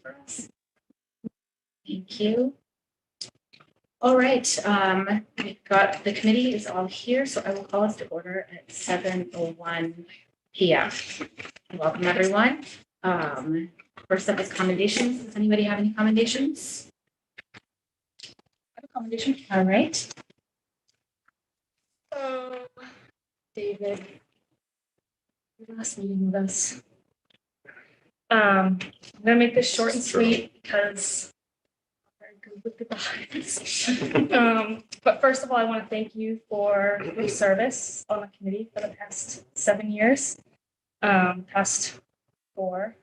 for us? Thank you. All right, we've got the committee is all here, so I will call us to order at 7:01 p.m. Welcome, everyone. First up is commendations. Does anybody have any commendations? I have a commendation. All right. David, last meeting with us. I'm gonna make this short and sweet because I'm very good with the guys. But first of all, I want to thank you for your service on the committee for the past 7 years, past 4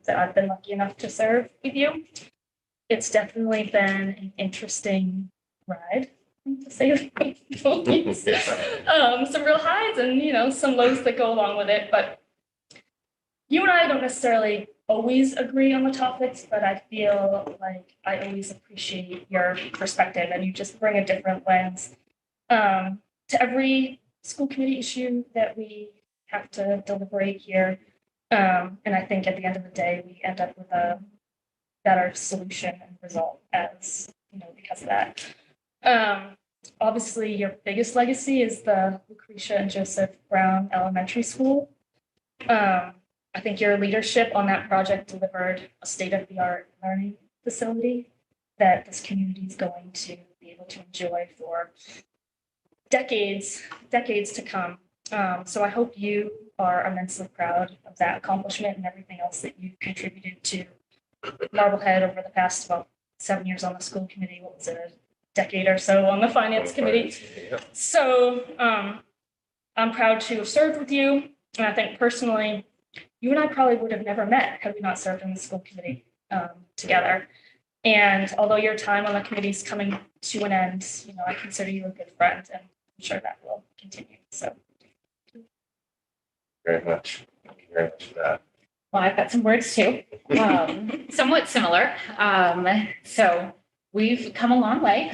that I've been lucky enough to serve with you. It's definitely been an interesting ride, to say the least. Some real highs and some lows that go along with it. But you and I don't necessarily always agree on the topics, but I feel like I always appreciate your perspective, and you just bring a different lens to every school committee issue that we have to deliberate here. And I think at the end of the day, we end up with a better solution and result because of that. Obviously, your biggest legacy is the Lucretia and Joseph Brown Elementary School. I think your leadership on that project delivered a state-of-the-art learning facility that this community is going to be able to enjoy for decades to come. So I hope you are immensely proud of that accomplishment and everything else that you've contributed to Marblehead over the past about 7 years on the school committee. What was it, a decade or so on the finance committee? Yeah. So I'm proud to have served with you. And I think personally, you and I probably would have never met had we not served in the school committee together. And although your time on the committee is coming to an end, I consider you a good friend, and I'm sure that will continue. So Very much. Thank you very much for that. Well, I've got some words too, somewhat similar. So we've come a long way.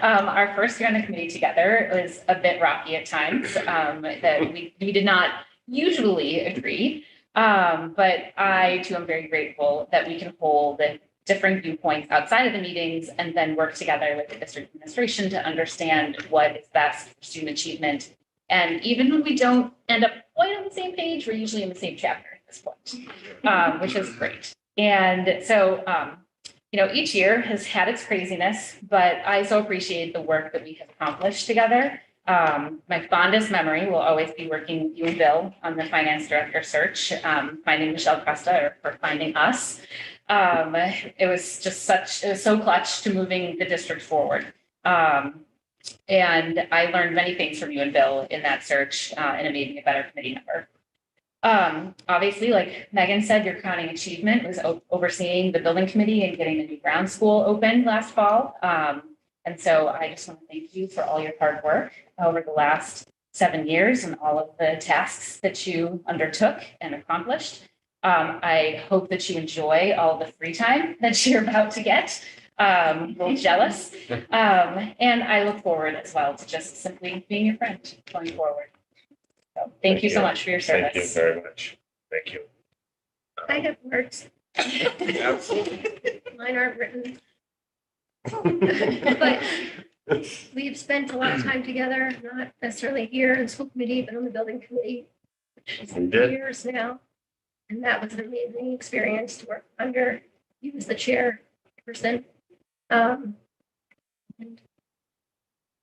Our first year on the committee together was a bit rocky at times, that we did not usually agree. But I too am very grateful that we can hold different viewpoints outside of the meetings and then work together with the district administration to understand what is best for student achievement. And even when we don't end up quite on the same page, we're usually in the same chapter at this point, which is great. And so, each year has had its craziness, but I so appreciate the work that we have accomplished together. My fondest memory will always be working with you and Bill on the finance director search, finding Michelle Costa or finding us. It was so clutch to moving the district forward. And I learned many things from you and Bill in that search, and it made me a better committee member. Obviously, like Megan said, your crowning achievement was overseeing the building committee and getting the new ground school open last fall. And so I just want to thank you for all your hard work over the last 7 years and all of the tasks that you undertook and accomplished. I hope that you enjoy all the free time that you're about to get. A little jealous. And I look forward as well to just simply being your friend going forward. So thank you so much for your service. Thank you very much. Thank you. I have words. Absolutely. Mine aren't written. But we've spent a lot of time together, not necessarily here in the school committee, but on the building committee, which is We did. years now. And that was an amazing experience to work under you as the chairperson. And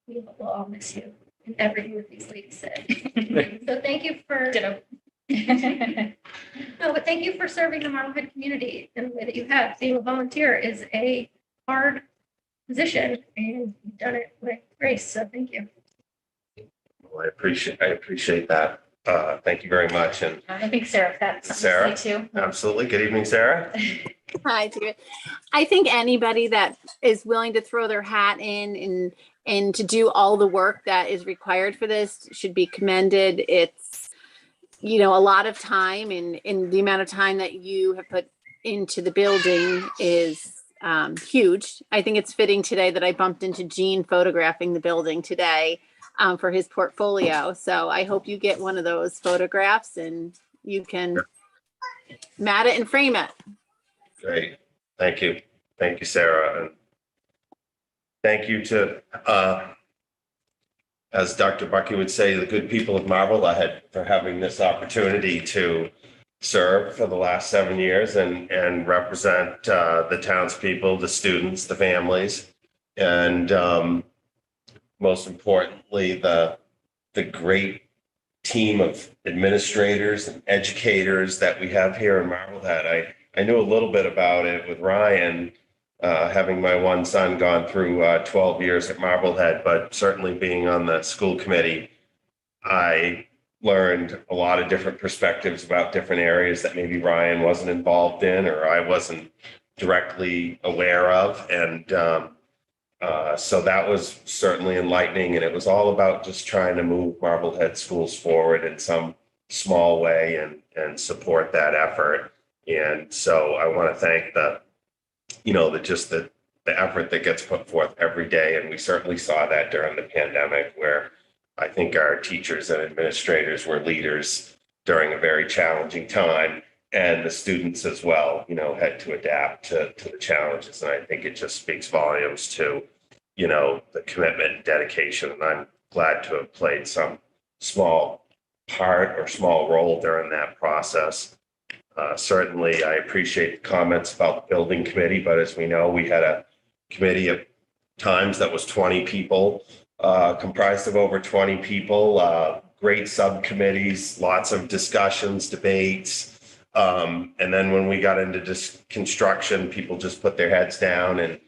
we will all miss you and everything that these ladies said. So thank you for. ditto. No, but thank you for serving the Marblehead community in the way that you have. Being a volunteer is a hard position, and you've done it with grace. So thank you. Well, I appreciate that. Thank you very much. And I think Sarah's got something Sarah? to say too. absolutely. Good evening, Sarah. Hi, David. I think anybody that is willing to throw their hat in and to do all the work that is required for this should be commended. It's, a lot of time, and the amount of time that you have put into the building is huge. I think it's fitting today that I bumped into Gene photographing the building today for his portfolio. So I hope you get one of those photographs and you can mat it and frame it. Great. Thank you. Thank you, Sarah. And thank you to, as Dr. Bucky would say, the good people of Marblehead for having this opportunity to serve for the last 7 years and represent the townspeople, the students, the families, and most importantly, the great team of administrators and educators that we have here in Marblehead. I knew a little bit about it with Ryan, having my one son gone through 12 years at Marblehead, but certainly being on the school committee, I learned a lot of different perspectives about different areas that maybe Ryan wasn't involved in or I wasn't directly aware of. And so that was certainly enlightening. And it was all about just trying to move Marblehead schools forward in some small way and support that effort. And so I want to thank the effort that gets put forth every day. And we certainly saw that during the pandemic, where I think our teachers and administrators were leaders during a very challenging time, and the students as well, had to adapt to the challenges. And I think it just speaks volumes to, the commitment and dedication. And I'm glad to have played some small part or small role during that process. Certainly, I appreciate the comments about the building committee, but as we know, we had a committee at times that was 20 people, comprised of over 20 people, great subcommittees, lots of discussions, debates. And then when we got into construction, people just put their heads down and,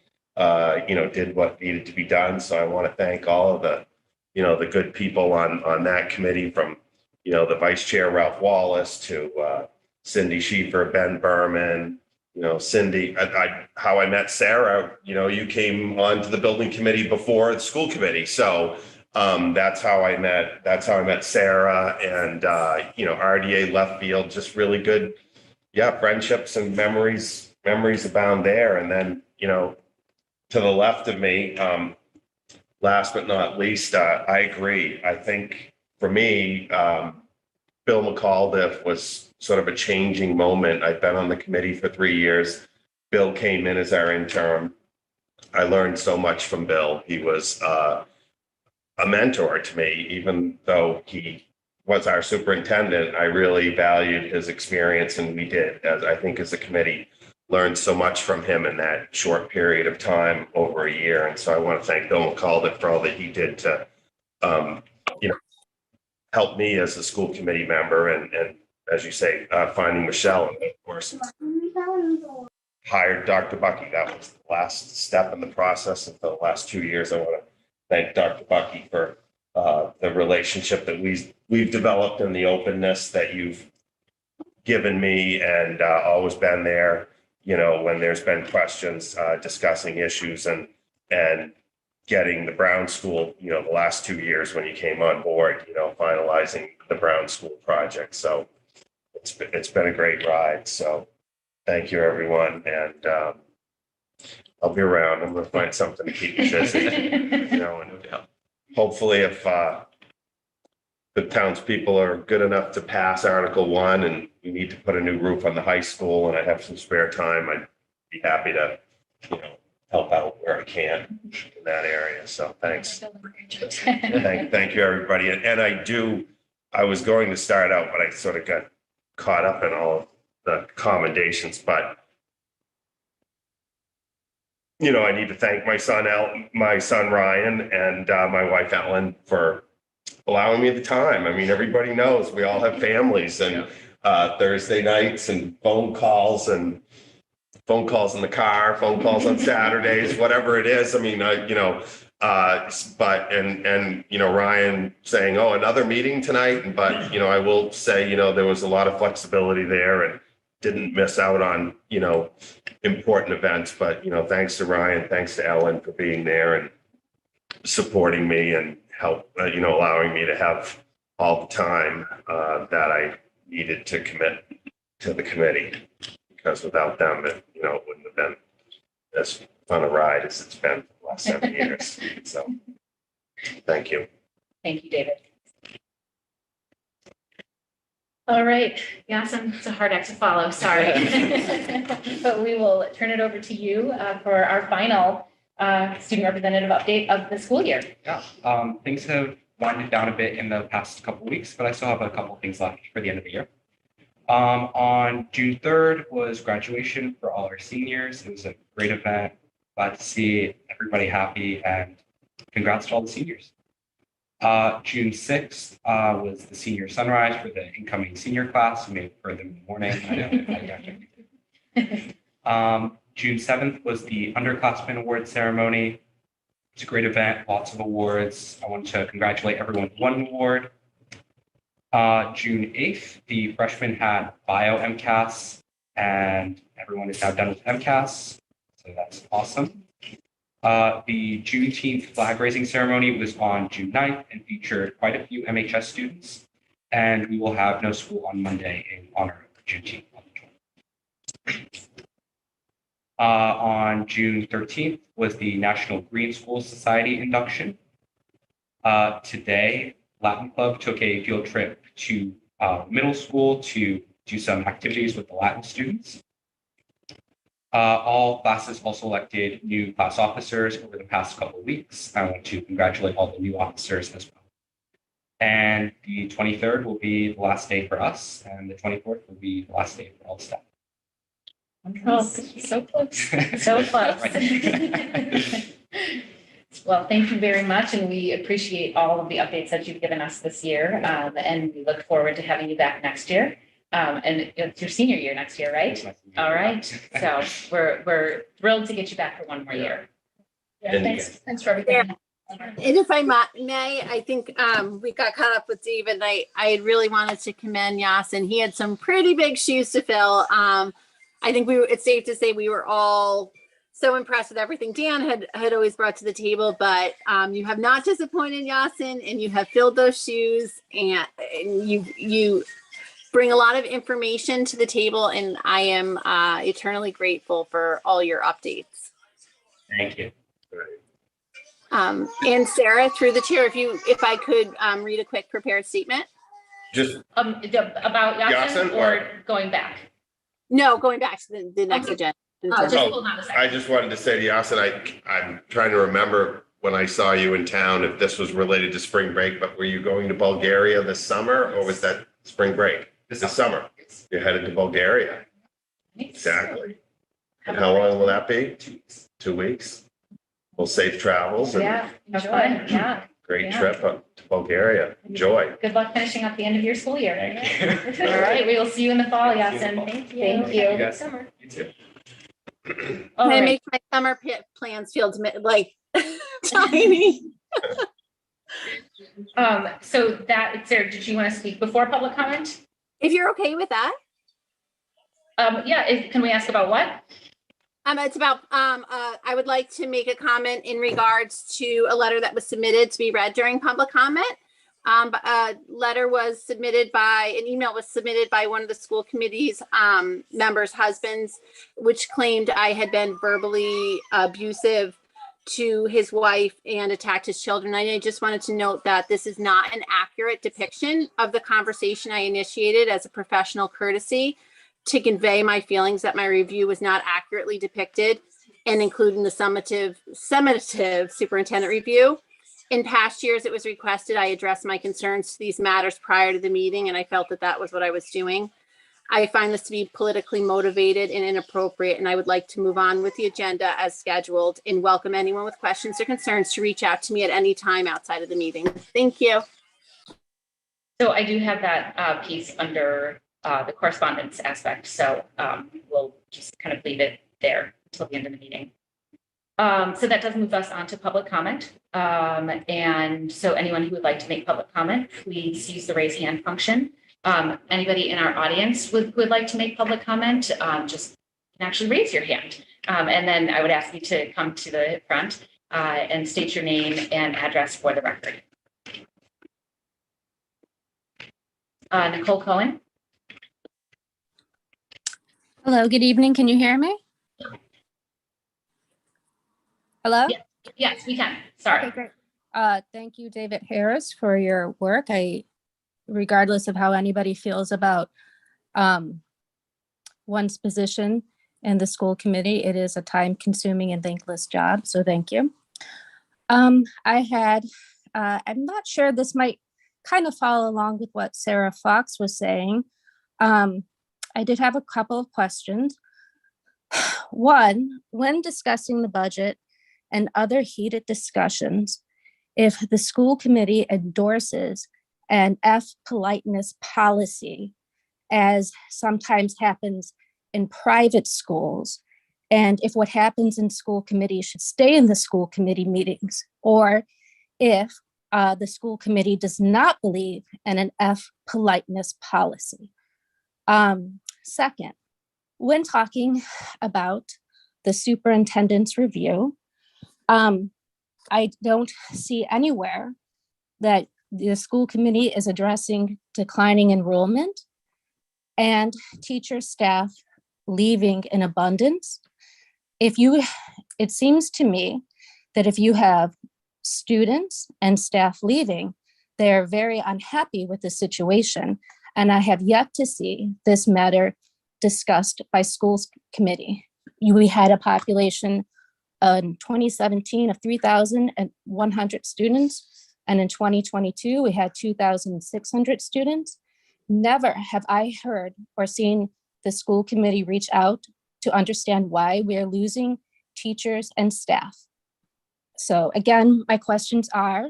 did what needed to be done. So I want to thank all of the good people on that committee, from, the vice chair, Ralph Wallace, to Cindy Schieffer, Ben Berman, Cindy, how I met Sarah, you came onto the building committee before the school committee. So that's how I met Sarah, and, RDA left field, just really good. Yeah. Friendships and memories abound there. And then, to the left of me, last but not least, I agree. I think for me, Bill McAuliffe was sort of a changing moment. I've been on the committee for 3 years. Bill came in as our interim. I learned so much from Bill. He was a mentor to me, even though he was our superintendent. I really valued his experience, and we did, as I think as a committee, learned so much from him in that short period of time, over a year. And so I want to thank Bill McAuliffe for all that he did to, help me as a school committee member, and as you say, finding Michelle, and of course, hired Dr. Bucky. That was the last step in the process of the last 2 years. I want to thank Dr. Bucky for the relationship that we've developed, and the openness that you've given me, and always been there, when there's been questions, discussing issues, and getting the Brown School, the last 2 years when you came on board, finalizing the Brown School project. So it's been a great ride. So thank you, everyone. And I'll be around. I'm going to find something to keep me busy, and hopefully if the townspeople are good enough to pass Article 1 and we need to put a new roof on the high school and I have some spare time, I'd be happy to, help out where I can in that area. So thanks. Thank you, everybody. And I was going to start out, but I sort of got caught up in all of the commendations. But, I need to thank my son Ryan, and my wife Ellen for allowing me the time. I mean, everybody knows we all have families, and Thursday nights and phone calls in the car, phone calls on Saturdays, whatever it is. I mean, Ryan saying, "Oh, another meeting tonight." But, I will say, there was a lot of flexibility there, and didn't miss out on, important events. But, thanks to Ryan, thanks to Ellen for being there and supporting me, and help, allowing me to have all the time that I needed to commit to the committee. Because without them, it wouldn't have been as fun a ride as it's been for the last 7 years. So, thank you. Thank you, David. All right, Yasin, it's a hard act to follow, sorry. But we will turn it over to you for our final student representative update of the school year. Yeah, things have winded down a bit in the past couple weeks, but I still have a couple things left for the end of the year. On June 3rd was graduation for all our seniors. It was a great event. Glad to see everybody happy, and congrats to all the seniors. June 6th was the senior sunrise for the incoming senior class. We made it for them in the morning. I know. June 7th was the underclassmen award ceremony. It's a great event, lots of awards. I want to congratulate everyone who won an award. June 8th, the freshmen had bio MCAS, and everyone is now done with MCAS. So that's awesome. The Juneteenth flag raising ceremony was on June 9th and featured quite a few MHS students. And we will have no school on Monday in honor of Juneteenth. On June 13th was the National Green School Society induction. Today, Latin Club took a field trip to middle school to do some activities with the Latin students. All classes also elected new class officers over the past couple of weeks. I want to congratulate all the new officers as well. And the 23rd will be the last day for us, and the 24th will be the last day for all staff. Oh, so close, so close. Right. Well, thank you very much, and we appreciate all of the updates that you've given us this year, and we look forward to having you back next year. And it's your senior year next year, right? All right, so we're thrilled to get you back for one more year. Yeah, thanks for everything. And if I may, I think we got caught up with David. I really wanted to commend Yasin. He had some pretty big shoes to fill. I think it's safe to say we were all so impressed with everything Dan had always brought to the table, but you have not disappointed, Yasin, and you have filled those shoes, and you bring a lot of information to the table, and I am eternally grateful for all your updates. Thank you. And Sarah, through the chair, if I could read a quick prepared statement. Just About Yasin Yasin, or going back? No, going back to the next agenda. Just Oh, hold on a second. I just wanted to say to Yasin, I'm trying to remember when I saw you in town, if this was related to spring break, but were you going to Bulgaria this summer, or was that spring break? This summer. You're headed to Bulgaria. Exactly. And how long will that be? 2 weeks. 2 weeks. Well, safe travels and Yeah, have fun, yeah. great Yeah. trip up to Bulgaria. Enjoy. Good luck finishing up the end of your school year. Thank you. All right, we will see you in the fall, See you in the Yasin. fall. Thank you. You guys. Summer. You too. All I right. make my summer plans feel like tiny. So that, Sarah, did you want to speak before public comment? If you're okay with that. Yeah, can we ask about what? It's about, I would like to make a comment in regards to a letter that was submitted to be read during public comment. An email was submitted by one of the school committee's members' husbands, which claimed I had been verbally abusive to his wife and attacked his children. I just wanted to note that this is not an accurate depiction of the conversation I initiated as a professional courtesy to convey my feelings that my review was not accurately depicted and including the summative superintendent review. In past years, it was requested I address my concerns to these matters prior to the meeting, and I felt that that was what I was doing. I find this to be politically motivated and inappropriate, and I would like to move on with the agenda as scheduled and welcome anyone with questions or concerns to reach out to me at any time outside of the meeting. Thank you. So I do have that piece under the correspondence aspect, so we'll just kind of leave it there until the end of the meeting. So that does move us on to public comment. And so anyone who would like to make public comment, please use the raise hand function. Anybody in our audience who would like to make public comment, just can actually raise your hand. And then I would ask you to come to the front and state your name and address for the record. Nicole Cohen. Hello, good evening. Can you hear me? Hello? Yeah. Yes, we can. Sorry. Okay, great. Thank you, David Harris, for your work. I regardless of how anybody feels about one's position in the school committee, it is a time-consuming and thankless job, so thank you. I'm not sure, this might kind of follow along with what Sarah Fox was saying. I did have a couple of questions. One, when discussing the budget and other heated discussions, if the school committee endorses an F politeness policy, as sometimes happens in private schools, and if what happens in school committee should stay in the school committee meetings, or if the school committee does not believe in an F politeness policy. Second, when talking about the superintendent's review, I don't see anywhere that the school committee is addressing declining enrollment and teacher staff leaving in abundance. It seems to me that if you have students and staff leaving, they're very unhappy with the situation. And I have yet to see this matter discussed by schools committee. We had a population in 2017 of 3,100 students. And in 2022, we had 2,600 students. Never have I heard or seen the school committee reach out to understand why we're losing teachers and staff. So again, my questions are,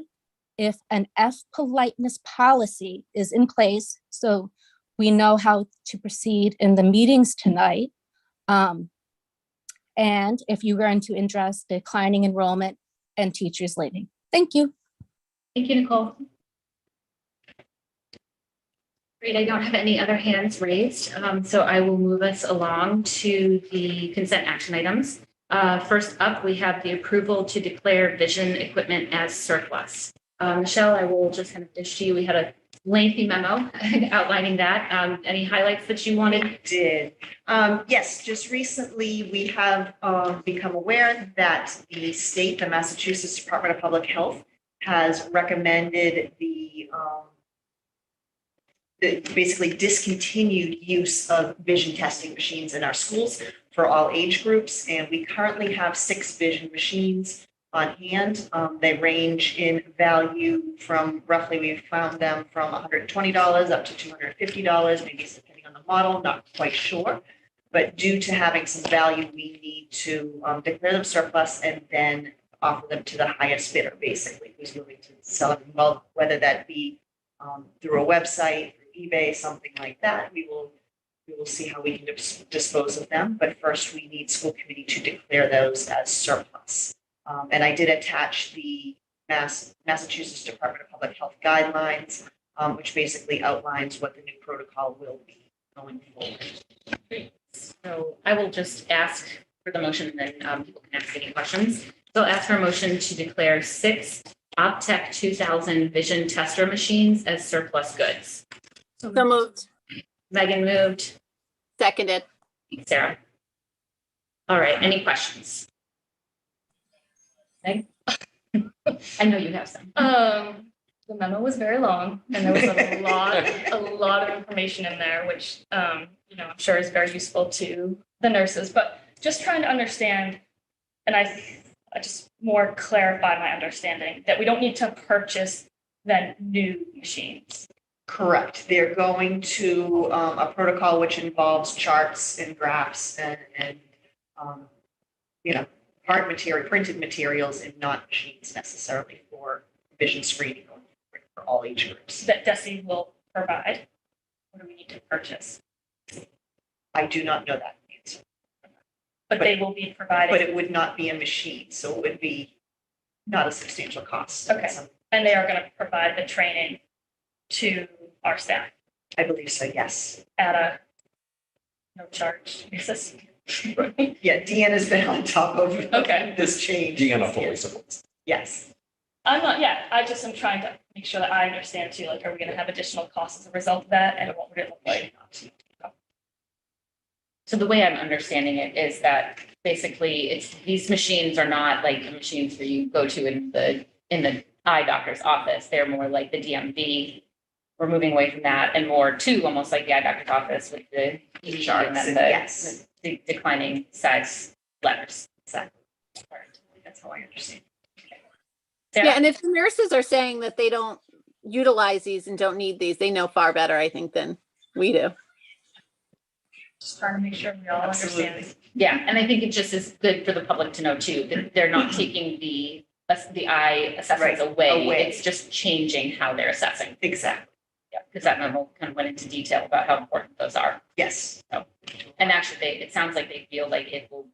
if an F politeness policy is in place, so we know how to proceed in the meetings tonight, and if you're going to address declining enrollment and teachers leaving. Thank you. Thank you, Nicole. Great, I don't have any other hands raised, so I will move us along to the consent action items. First up, we have the approval to declare vision equipment as surplus. Michelle, I will just kind of dish to you. We had a lengthy memo outlining that. Any highlights that you wanted? Did. Yes, just recently we have become aware that the state, the Massachusetts Department of Public Health, has recommended the basically discontinued use of vision testing machines in our schools for all age groups. And we currently have 6 vision machines on hand. They range in value from roughly, we've found them from $120 up to $250, maybe depending on the model, not quite sure. But due to having some value, we need to declare them surplus and then offer them to the highest bidder, basically, who's willing to sell them. Well, whether that be through a website, through eBay, something like that, we will see how we can dispose of them. But first, we need school committee to declare those as surplus. And I did attach the Massachusetts Department of Public Health guidelines, which basically outlines what the new protocol will be going forward. So I will just ask for the motion, and then people can ask any questions. So I'll ask for a motion to declare 6 Optech 2000 vision tester machines as surplus goods. So moved. Megan moved. Seconded. Sarah. All right, any questions? Okay. I know you have some. The memo was very long and there was a lot of information in there, which, I'm sure is very useful to the nurses, but just trying to understand, and I just more clarify my understanding that we don't need to purchase then new machines. Correct. They're going to a protocol which involves charts and graphs and hard material, printed materials, and not machines necessarily for vision screening for all age groups. That DESE will provide. What do we need to purchase? I do not know that answer, But they will be provided. but it would not be a machine, so it would be not a substantial cost. Okay. And they are going to provide the training to our staff I believe so, yes. at a no charge basis. Yeah, Deanna's been on top of Okay. this change. Deanna fully supports. Yes. I'm not, I just am trying to make sure that I understand too, like, are we going to have additional costs as a result of that? And what would it look like? So the way I'm understanding it is that basically these machines are not like the machines that you go to in the eye doctor's office. They're more like the DMV we're moving away from that and more to almost like the eye doctor's office with the ED Charts and then and- the yes. the declining size letters. Exactly. That's how I understand. Sarah? Yeah, and if the nurses are saying that they don't utilize these and don't need these, they know far better, I think, than we do. Just trying to make sure we all understand. Absolutely. Yeah, and I think it just is good for the public to know too, that they're not taking the eye assessments Right, away. away. It's just changing how they're assessing. Exactly. Yeah, because that memo kind of went into detail about how important those are. Yes. And actually, it sounds like they feel like it will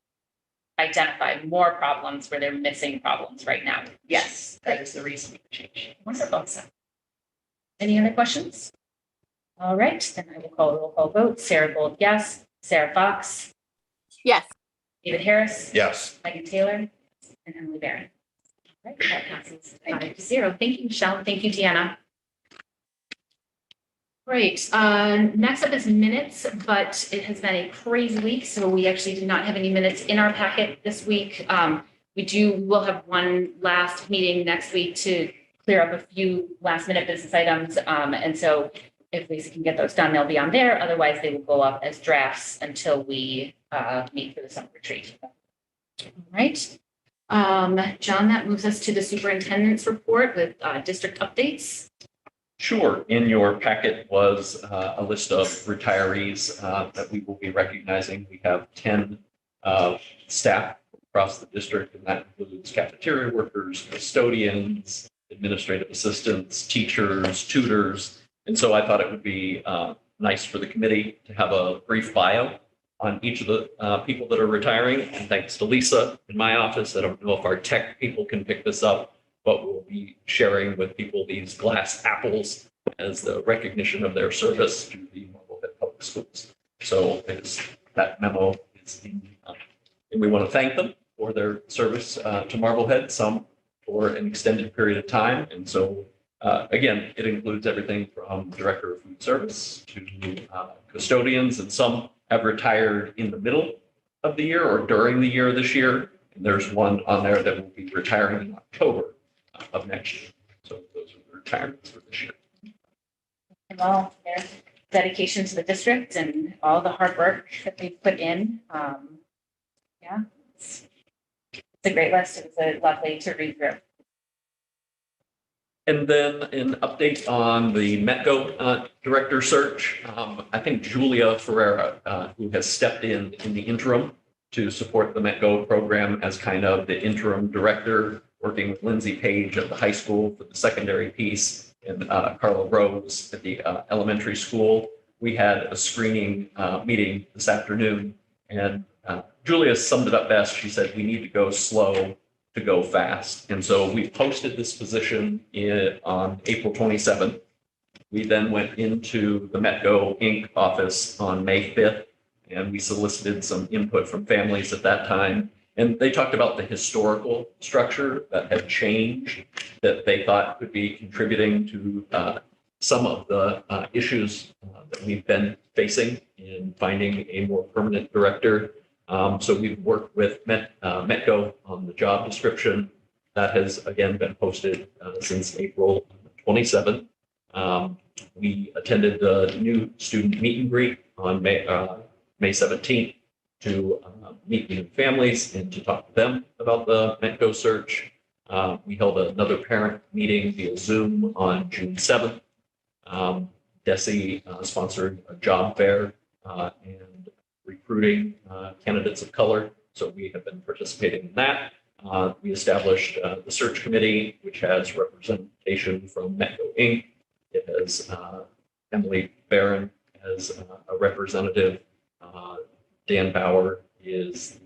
identify more problems where they're missing problems right now. Yes. That is the reason for change. Wonderful. Any other questions? All right, then I will call a roll call vote. Sarah Gold, yes. Sarah Fox, Yes. David Harris, Yes. Megan Taylor, and Emily Barron. All right, that passes 5-0. Thank you, Michelle. Thank you, Deanna. Great. Next up is minutes, but it has been a crazy week, so we actually did not have any minutes in our packet this week. We'll have one last meeting next week to clear up a few last minute business items. And so if Lisa can get those done, they'll be on there. Otherwise, they will go up as drafts until we meet for the summer retreat. All right. John, that moves us to the superintendent's report with district updates. Sure. In your packet was a list of retirees that we will be recognizing. We have 10 staff across the district, and that includes cafeteria workers, custodians, administrative assistants, teachers, tutors. And so I thought it would be nice for the committee to have a brief bio on each of the people that are retiring. And thanks to Lisa in my office, I don't know if our tech people can pick this up, but we'll be sharing with people these glass apples as the recognition of their service to the Marblehead Public Schools. So that memo is in, and we want to thank them for their service to Marblehead, some for an extended period of time. And so, again, it includes everything from director of food service to custodians, and some have retired in the middle of the year or during the year this year. And there's one on there that will be retiring in October of next year. So those are the retirements for this year. And all their dedication to the district and all the hard work that they've put in. Yeah, it's a great list. It was lovely to read through. And then an update on the METCO director search. I think Julia Ferreira, who has stepped in the interim to support the METCO program as kind of the interim director, working with Lindsay Page at the high school for the secondary piece, and Carla Rose at the elementary school. We had a screening meeting this afternoon, and Julia summed it up best. She said, we need to go slow to go fast. And so we posted this position on April 27th. We then went into the METCO Inc. office on May 5th, and we solicited some input from families at that time. And they talked about the historical structure that had changed, that they thought could be contributing to some of the issues that we've been facing in finding a more permanent director. So we've worked with METCO on the job description. That has, again, been posted since April 27th. We attended the new student meet and greet on May 17th to meet new families and to talk to them about the METCO search. We held another parent meeting via Zoom on June 7th. DESE sponsored a job fair and recruiting candidates of color. So we have been participating in that. We established the search committee, which has representation from METCO Inc. It has Emily Barron as a representative. Dan Bauer is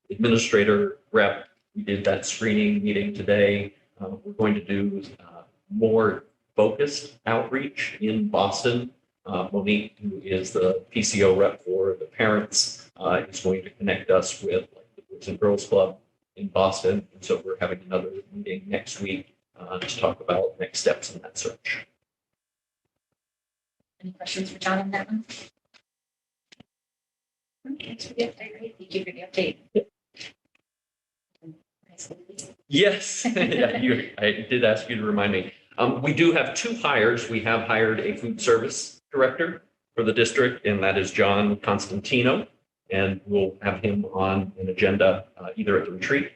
the administrator rep. We did that screening meeting today. We're going to do more focused outreach in Boston. Monique, who is the PCO rep for the parents, is going to connect us with the Boys and Girls Club in Boston. And so we're having another meeting next week to talk about next steps in that search. Any questions for John on that one? Thanks for the update. Great. Thank you for the update. Yes, yeah, I did ask you to remind me. We do have 2 hires. We have hired a food service director for the district, and that is John Constantino. And we'll have him on an agenda either at the retreat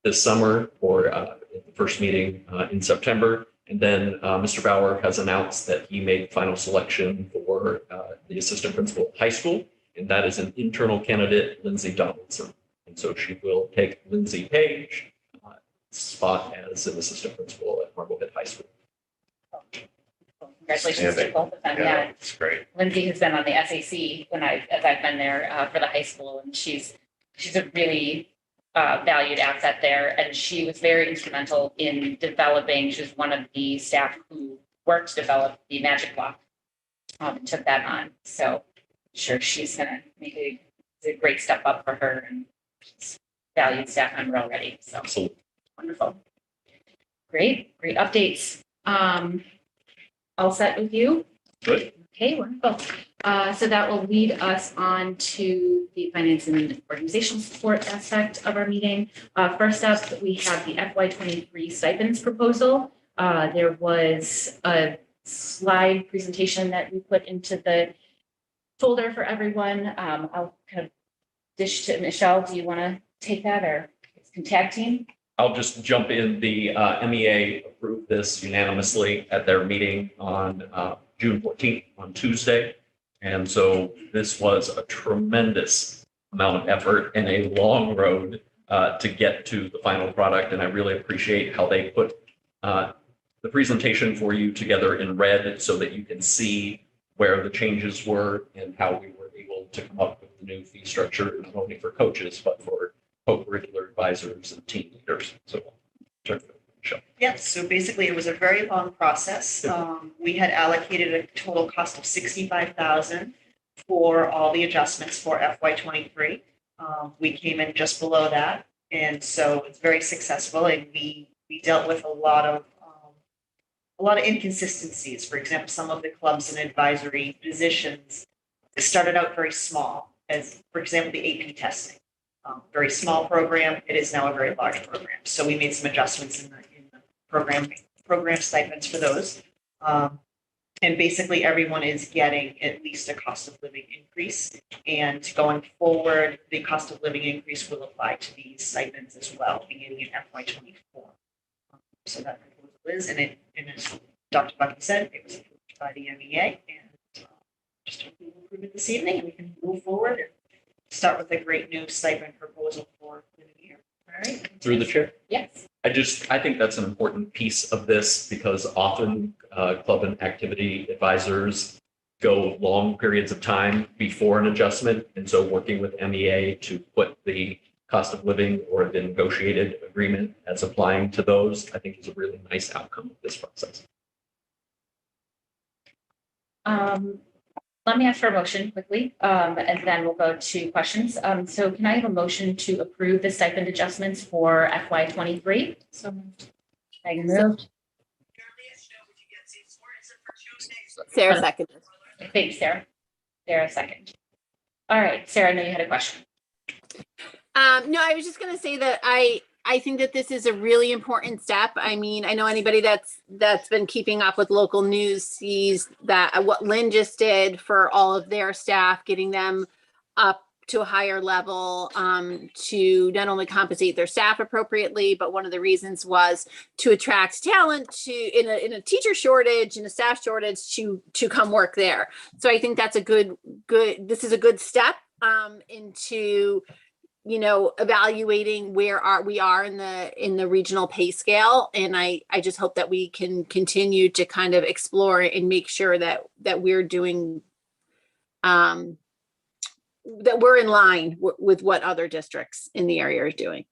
this summer or at the first meeting in September. And then Mr. Bauer has announced that he made final selection for the assistant principal at high school, and that is an internal candidate, Lindsay Donaldson. And so she will take Lindsay Page spot as an assistant principal at Marblehead High School. Congratulations to both of them. Yeah. It's great. Lindsay has been on the SAC as I've been there for the high school, and she's a really valued asset there. And she was very instrumental in developing. She was one of the staff who worked to develop the Magic Block. And took that on. So I'm sure she's gonna make a great step up for her, and she's a valued staff member already. So Absolutely. wonderful. Great updates. All set with you? Good. Okay, wonderful. So that will lead us on to the finance and organizational support aspect of our meeting. First up, we have the FY23 stipends proposal. There was a slide presentation that we put into the folder for everyone. I'll kind of dish to Michelle. Do you want to take that, or tag team? I'll just jump in. The MEA approved this unanimously at their meeting on June 14th on Tuesday. And so this was a tremendous amount of effort and a long road to get to the final product. And I really appreciate how they put the presentation for you together in red so that you can see where the changes were and how we were able to come up with the new fee structure, not only for coaches, but for co-curricular advisors and team leaders. So, Yes, so basically it was a very long process. We had allocated a total cost of $65,000 for all the adjustments for FY23. We came in just below that, and so it's very successful. And we dealt with a lot of inconsistencies. For example, some of the clubs and advisory positions started out very small, as for example the AP testing. Very small program. It is now a very large program. So we made some adjustments in the program stipends for those. And basically everyone is getting at least a cost of living increase. And going forward, the cost of living increase will apply to these stipends as well, beginning in FY24. So that proposal is, and as Dr. Bucky said, it was approved by the MEA, and just hope we will approve it this evening, and we can move forward and start with a great new stipend proposal for the new year. All right. through the chair. Yes. I think that's an important piece of this because often club and activity advisors go long periods of time before an adjustment. And so working with MEA to put the cost of living or the negotiated agreement as applying to those, I think is a really nice outcome of this process. Let me ask for a motion quickly, and then we'll go to questions. So can I have a motion to approve the stipend adjustments for FY23? So moved. Megan moved. Sarah seconded. Thanks, Sarah. Sarah second. All right, Sarah, I know you had a question. No, I was just going to say that I think that this is a really important step. I mean, I know anybody that's been keeping up with local news sees that what Lynn just did for all of their staff, getting them up to a higher level to not only compensate their staff appropriately, but one of the reasons was to attract talent to in a teacher shortage and a staff shortage to come work there. So I think that's a good this is a good step into evaluating where we are in the regional pay scale. And I just hope that we can continue to kind of explore and make sure that we're doing, that we're in line with what other districts in the area are doing.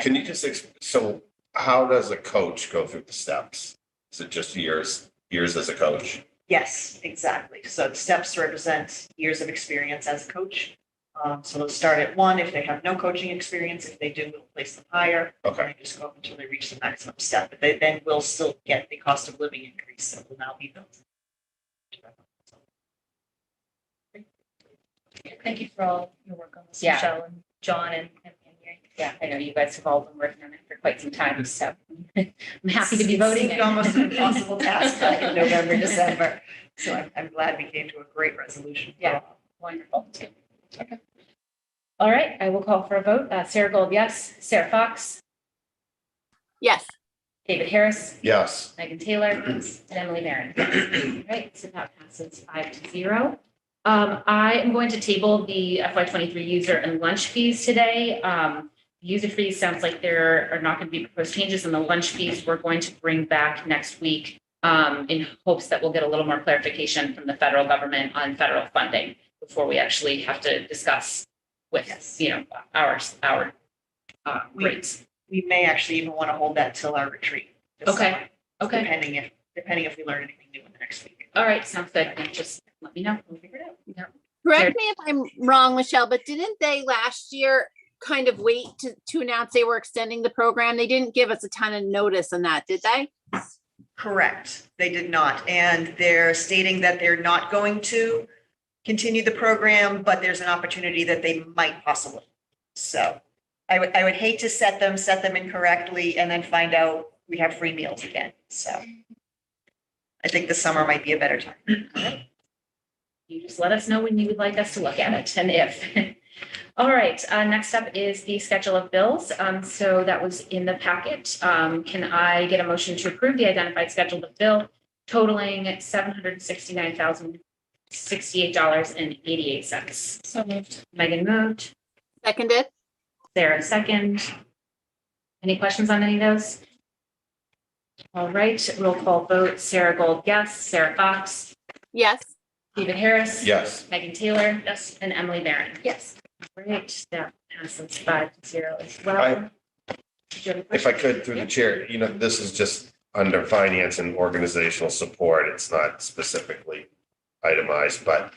Can you just, so how does a coach go through the steps? Is it just years as a coach? Yes, exactly. So the steps represent years of experience as a coach. So they'll start at 1 if they have no coaching experience. If they do, we'll place them higher. Okay. And they just go up until they reach the maximum step. But they then will still get the cost of living increase that will now be built. Thank you for all your work on this, Yeah. Michelle and John and Mary. Yeah, I know you guys have all been working on it for quite some time, so I'm happy to be voting. Seemed almost an impossible task back in November, December. So I'm glad we came to a great resolution. for Yeah. all. Wonderful. Okay. All right, I will call for a vote. Sarah Gold, yes. Sarah Fox, Yes. David Harris, Yes. Megan Taylor, and Emily Barron. All right, so that passes 5-0. I am going to table the FY23 user and lunch fees today. User fees sounds like there are not going to be proposed changes, and the lunch fees we're going to bring back next week in hopes that we'll get a little more clarification from the federal government on federal funding before we actually have to discuss with, Yes. our We- rates. We may actually even want to hold that till our retreat. this Okay. summer, Okay. Depending if we learn anything new in the next week. All right. Sounds good. And just let me know. We'll figure it out. Yeah. Correct me if I'm wrong, Michelle, but didn't they last year kind of wait to announce they were extending the program? They didn't give us a ton of notice on that, did they? Correct. They did not. And they're stating that they're not going to continue the program, but there's an opportunity that they might possibly. So I would hate to set them incorrectly and then find out we have free meals again. So I think the summer might be a better time. You just let us know when you would like us to look at it and if. All right, next up is the schedule of bills. So that was in the packet. Can I get a motion to approve the identified schedule of bill totaling $769,068.88? So moved. Megan moved, Seconded? Sarah second. Any questions on any of those? All right, roll call vote. Sarah Gold, yes. Sarah Fox, Yes. David Harris. Yes. Megan Taylor. Yes. And Emily Barron. Yes. Great, that passes 5-0 as well. Did you have a If I question? could, through the chair, this is just under finance and organizational support. It's not specifically itemized, but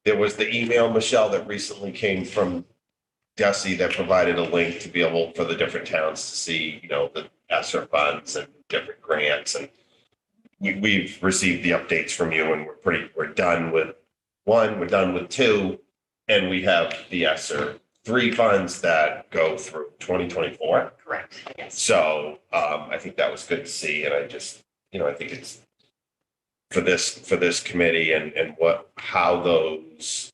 there was the email, Michelle, that recently came from Desi that provided a link to be able for the different towns to see, the ESSER funds and different grants. And we've received the updates from you and we're done with one, we're done with two, and we have the ESSER 3 funds that go through 2024. Correct. Yes. So I think that was good to see. And I just, I think it's for this committee and how those,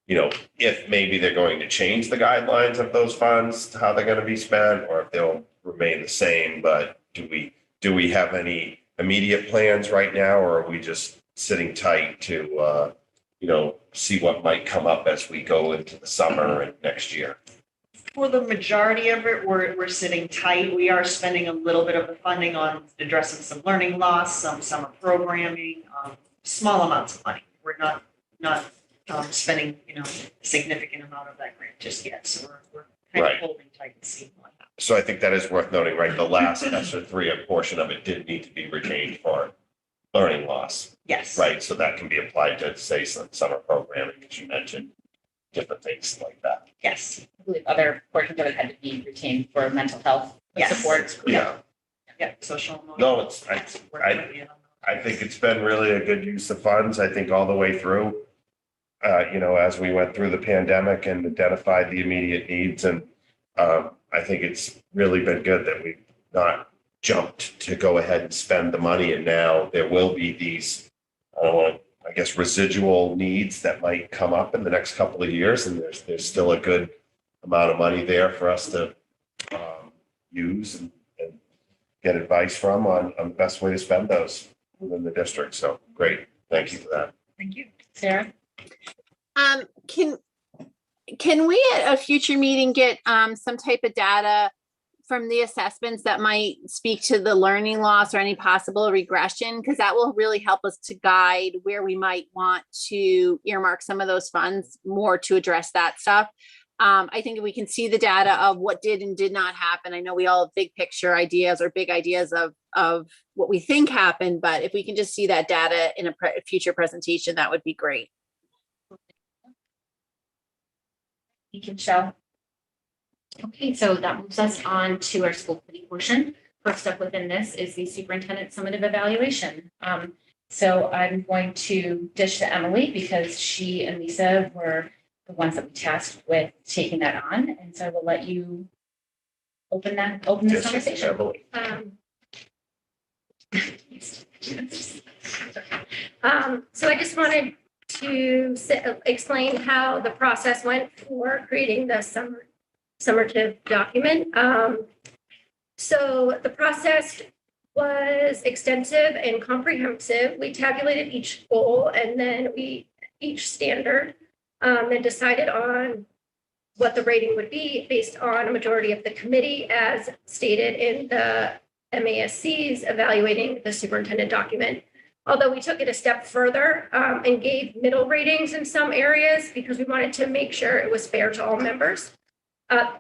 if maybe they're going to change the guidelines of those funds, how they're going to be spent, or if they'll remain the same. But do we have any immediate plans right now, or are we just sitting tight to, see what might come up as we go into the summer and next year? For the majority of it, we're sitting tight. We are spending a little bit of the funding on addressing some learning loss, some summer programming, small amounts of money. We're not spending, a significant amount of that grant just yet. So we're kind Right. of holding tight and seeing what happens. So I think that is worth noting, right? The last ESSER 3, a portion of it did need to be retained for learning loss, Yes. right? So that can be applied to, say, some summer programming, as you mentioned, different things like that. Yes. I believe other portions of it had to be retained for mental health Yes. support. Yeah, Yeah. Social. no, I think it's been really a good use of funds. I think all the way through, as we went through the pandemic and identified the immediate needs. And I think it's really been good that we've not jumped to go ahead and spend the money. And now there will be these, residual needs that might come up in the next couple of years. And there's still a good amount of money there for us to use and get advice from on the best way to spend those within the district. So great. Thank you for that. Thank you. Sarah? Can we at a future meeting get some type of data from the assessments that might speak to the learning loss or any possible regression? Because that will really help us to guide where we might want to earmark some of those funds more to address that stuff. I think if we can see the data of what did and did not happen, I know we all have big picture ideas or big ideas of what we think happened, but if we can just see that data in a future presentation, that would be great. You can show. Okay, so that moves us on to our school committee portion. First up within this is the superintendent summative evaluation. So I'm going to dish to Emily because she and Lisa were the ones that we tasked with taking that on. And so I will let you open this Yes, conversation. Emily. So I just wanted to explain how the process went for creating the summative document. So the process was extensive and comprehensive. We tabulated each goal and then each standard, then decided on what the rating would be based on a majority of the committee as stated in the MASC's evaluating the superintendent document. Although we took it a step further and gave middle ratings in some areas because we wanted to make sure it was fair to all members.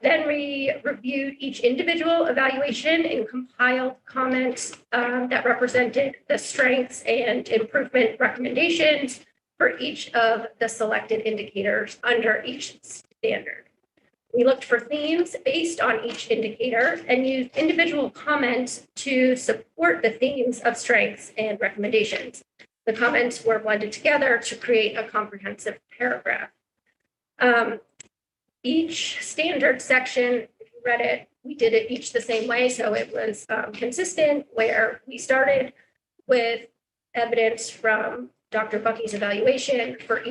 Then we reviewed each individual evaluation and compiled comments that represented the strengths and improvement recommendations for each of the selected indicators under each standard. We looked for themes based on each indicator and used individual comments to support the themes of strengths and recommendations. The comments were blended together to create a comprehensive paragraph. Each standard section, if you read it, we did it each the same way. So it was consistent where we started with evidence from Dr. Bucky's evaluation for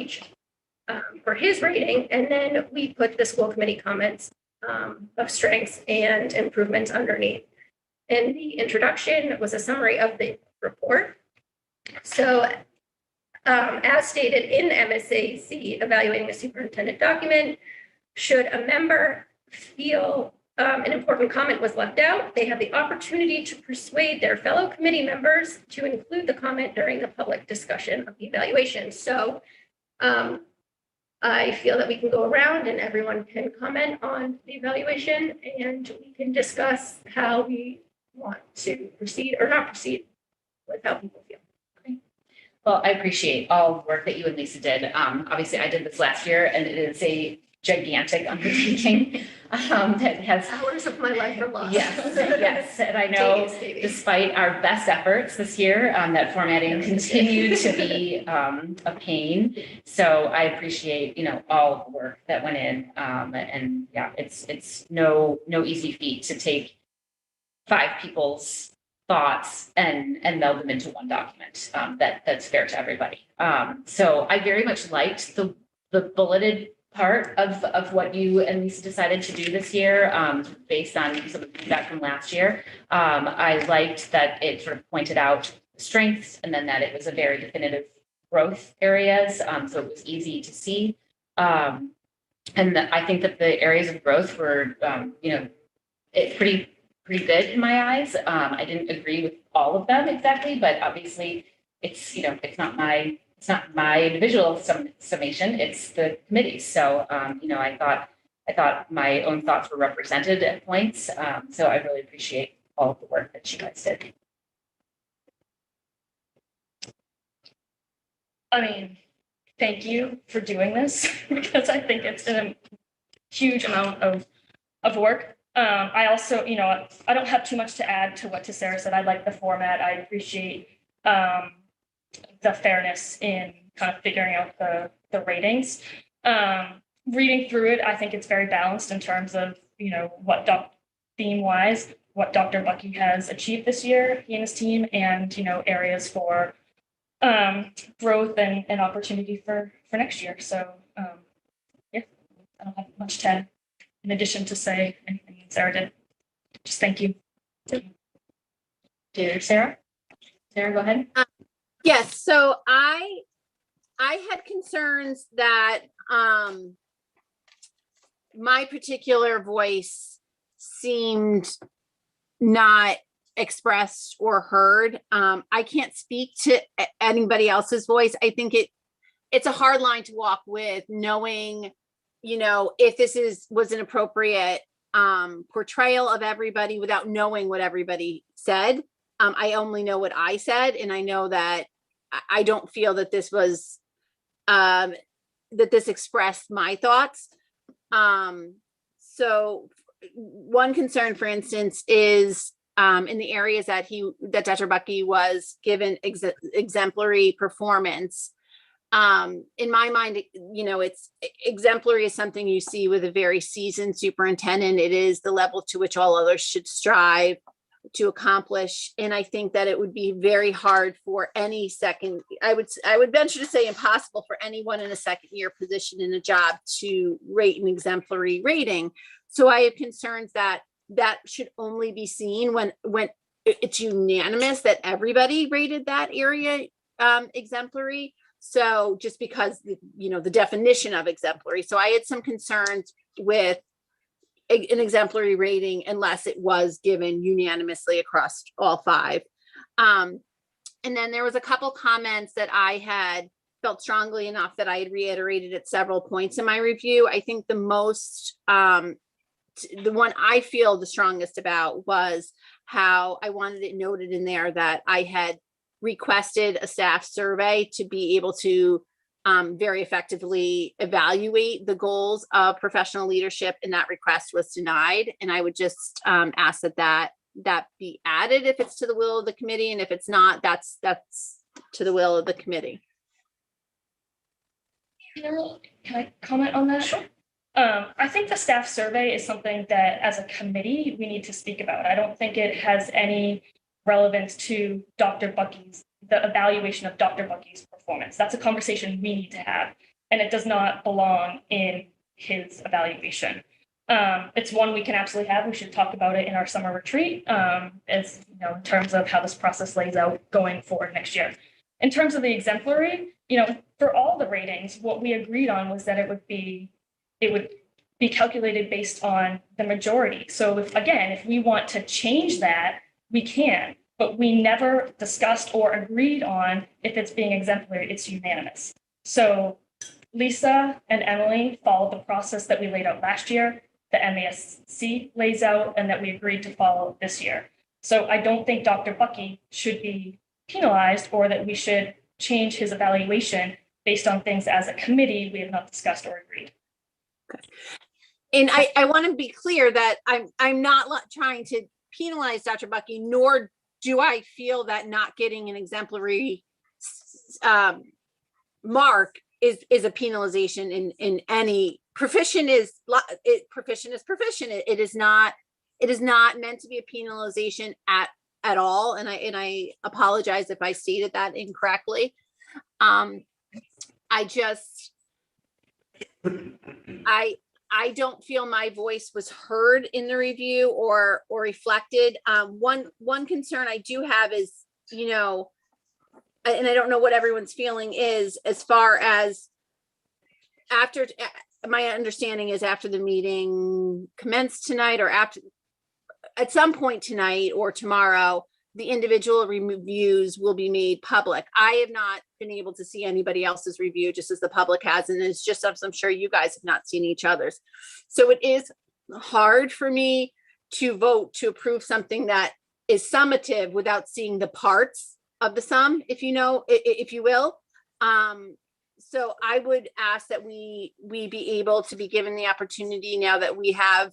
for his rating. And then we put the school committee comments of strengths and improvements underneath. And the introduction was a summary of the report. So as stated in MSAC evaluating the superintendent document, should a member feel an important comment was left out, they have the opportunity to persuade their fellow committee members to include the comment during the public discussion of the evaluation. So I feel that we can go around and everyone can comment on the evaluation and we can discuss how we want to proceed or not proceed with how people feel. Well, I appreciate all the work that you and Lisa did. Obviously, I did this last year, and it is a gigantic undertaking that has. Hours of my life are lost. Yes, and I know despite our best efforts this year, that formatting continued to be a pain. So I appreciate, all the work that went in, and yeah, it's no easy feat to take 5 people's thoughts and meld them into one document that's fair to everybody. So I very much liked the bulleted part of what you and Lisa decided to do this year, based on some of the feedback from last year. I liked that it sort of pointed out strengths and then that it was a very definitive growth areas. So it was easy to see. And I think that the areas of growth were, pretty good in my eyes. I didn't agree with all of them exactly, but obviously it's not my individual summation, it's the committee. So, I thought my own thoughts were represented at points. So I really appreciate all of the work that you guys did. I mean, thank you for doing this because I think it's a huge amount of work. I also, I don't have too much to add to what Sarah said. I like the format. I appreciate the fairness in kind of figuring out the ratings. Reading through it, I think it's very balanced in terms of, what theme-wise, what Dr. Bucky has achieved this year, he and his team, and, areas for growth and opportunity for next year. So, yeah, I don't have much to add in addition to say anything that Sarah did. Just thank you. Sarah? Sarah, go ahead. Yes, so I had concerns that my particular voice seemed not expressed or heard. I can't speak to anybody else's voice. I think it's a hard line to walk with, knowing, if this was an appropriate portrayal of everybody without knowing what everybody said. I only know what I said, and I know that I don't feel that this was that this expressed my thoughts. So one concern, for instance, is in the areas that Dr. Bucky was given exemplary performance. In my mind, it's exemplary is something you see with a very seasoned superintendent. It is the level to which all others should strive to accomplish. And I think that it would be very hard for any I would venture to say impossible for anyone in a second year position in a job to rate an exemplary rating. So I have concerns that should only be seen when it's unanimous that everybody rated that area exemplary. So just because, the definition of exemplary. So I had some concerns with an exemplary rating unless it was given unanimously across all 5. And then there was a couple comments that I had felt strongly enough that I had reiterated at several points in my review. I think the most, the one I feel the strongest about was how I wanted it noted in there that I had requested a staff survey to be able to very effectively evaluate the goals of professional leadership, and that request was denied. And I would just ask that be added if it's to the will of the committee, and if it's not, that's to the will of the committee. Can I comment on that? Sure. I think the staff survey is something that as a committee, we need to speak about. I don't think it has any relevance to the evaluation of Dr. Bucky's performance. That's a conversation we need to have, and it does not belong in his evaluation. It's one we can absolutely have. We should talk about it in our summer retreat, as in terms of how this process lays out going forward next year. In terms of the exemplary, for all the ratings, what we agreed on was that it would be calculated based on the majority. So if we want to change that, we can, but we never discussed or agreed on if it's being exemplary, it's unanimous. So Lisa and Emily followed the process that we laid out last year, the MASC lays out, and that we agreed to follow this year. So I don't think Dr. Bucky should be penalized, or that we should change his evaluation based on things as a committee we have not discussed or agreed. Okay. And I want to be clear that I'm not trying to penalize Dr. Bucky, nor do I feel that not getting an exemplary mark is a penalization in any proficient is proficient. It is not meant to be a penalization at all. And I apologize if I stated that incorrectly. I don't feel my voice was heard in the review or reflected. One concern I do have is, and I don't know what everyone's feeling is, as far as after, my understanding is after the meeting commenced tonight, or at some point tonight or tomorrow, the individual reviews will be made public. I have not been able to see anybody else's review, just as the public has, and it's just, I'm sure you guys have not seen each other's. So it is hard for me to vote to approve something that is summative without seeing the parts of the sum, if you will. So I would ask that we be able to be given the opportunity, now that we have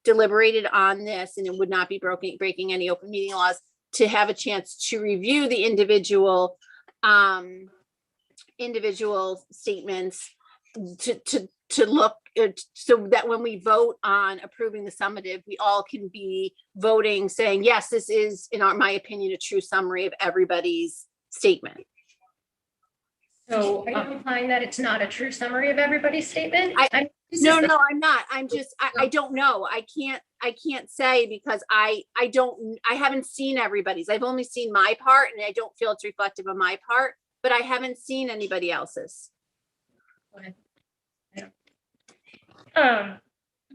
deliberated on this and it would not be breaking any open meeting laws, to have a chance to review the individual statements, to look so that when we vote on approving the summative, we all can be voting saying, yes, this is, in my opinion, a true summary of everybody's statement. So Are you implying that it's not a true summary of everybody's statement? No, I'm not. I'm just, I don't know. I can't say, because I haven't seen everybody's. I've only seen my part, and I don't feel it's reflective of my part, but I haven't seen anybody else's.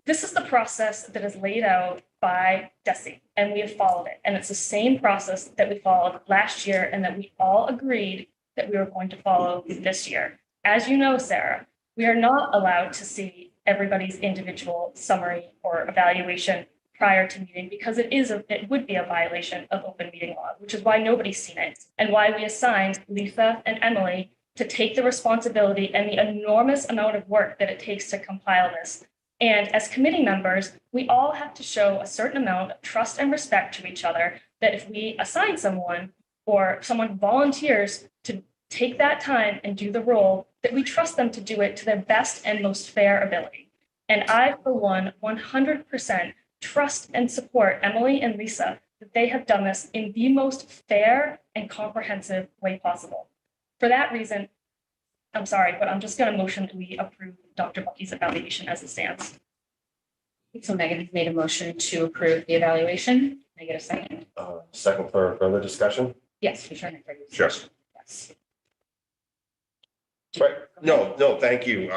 This is the process that is laid out by DESE, and we have followed it. And it's the same process that we followed last year, and that we all agreed that we were going to follow this year. As you know, Sarah, we are not allowed to see everybody's individual summary or evaluation prior to meeting, because it would be a violation of open meeting law, which is why nobody's seen it, and why we assigned Lisa and Emily to take the responsibility and the enormous amount of work that it takes to compile this. And as committee members, we all have to show a certain amount of trust and respect to each other, that if we assign someone or someone volunteers to take that time and do the role, that we trust them to do it to their best and most fair ability. And I, for one, 100% trust and support Emily and Lisa that they have done this in the most fair and comprehensive way possible. For that reason, I'm sorry, but I'm just going to motion that we approve Dr. Bucky's evaluation as it stands. So Megan has made a motion to approve the evaluation. Can I get a second? Second for further discussion? Yes, we sure. Sure. Yes. Right. No, thank you.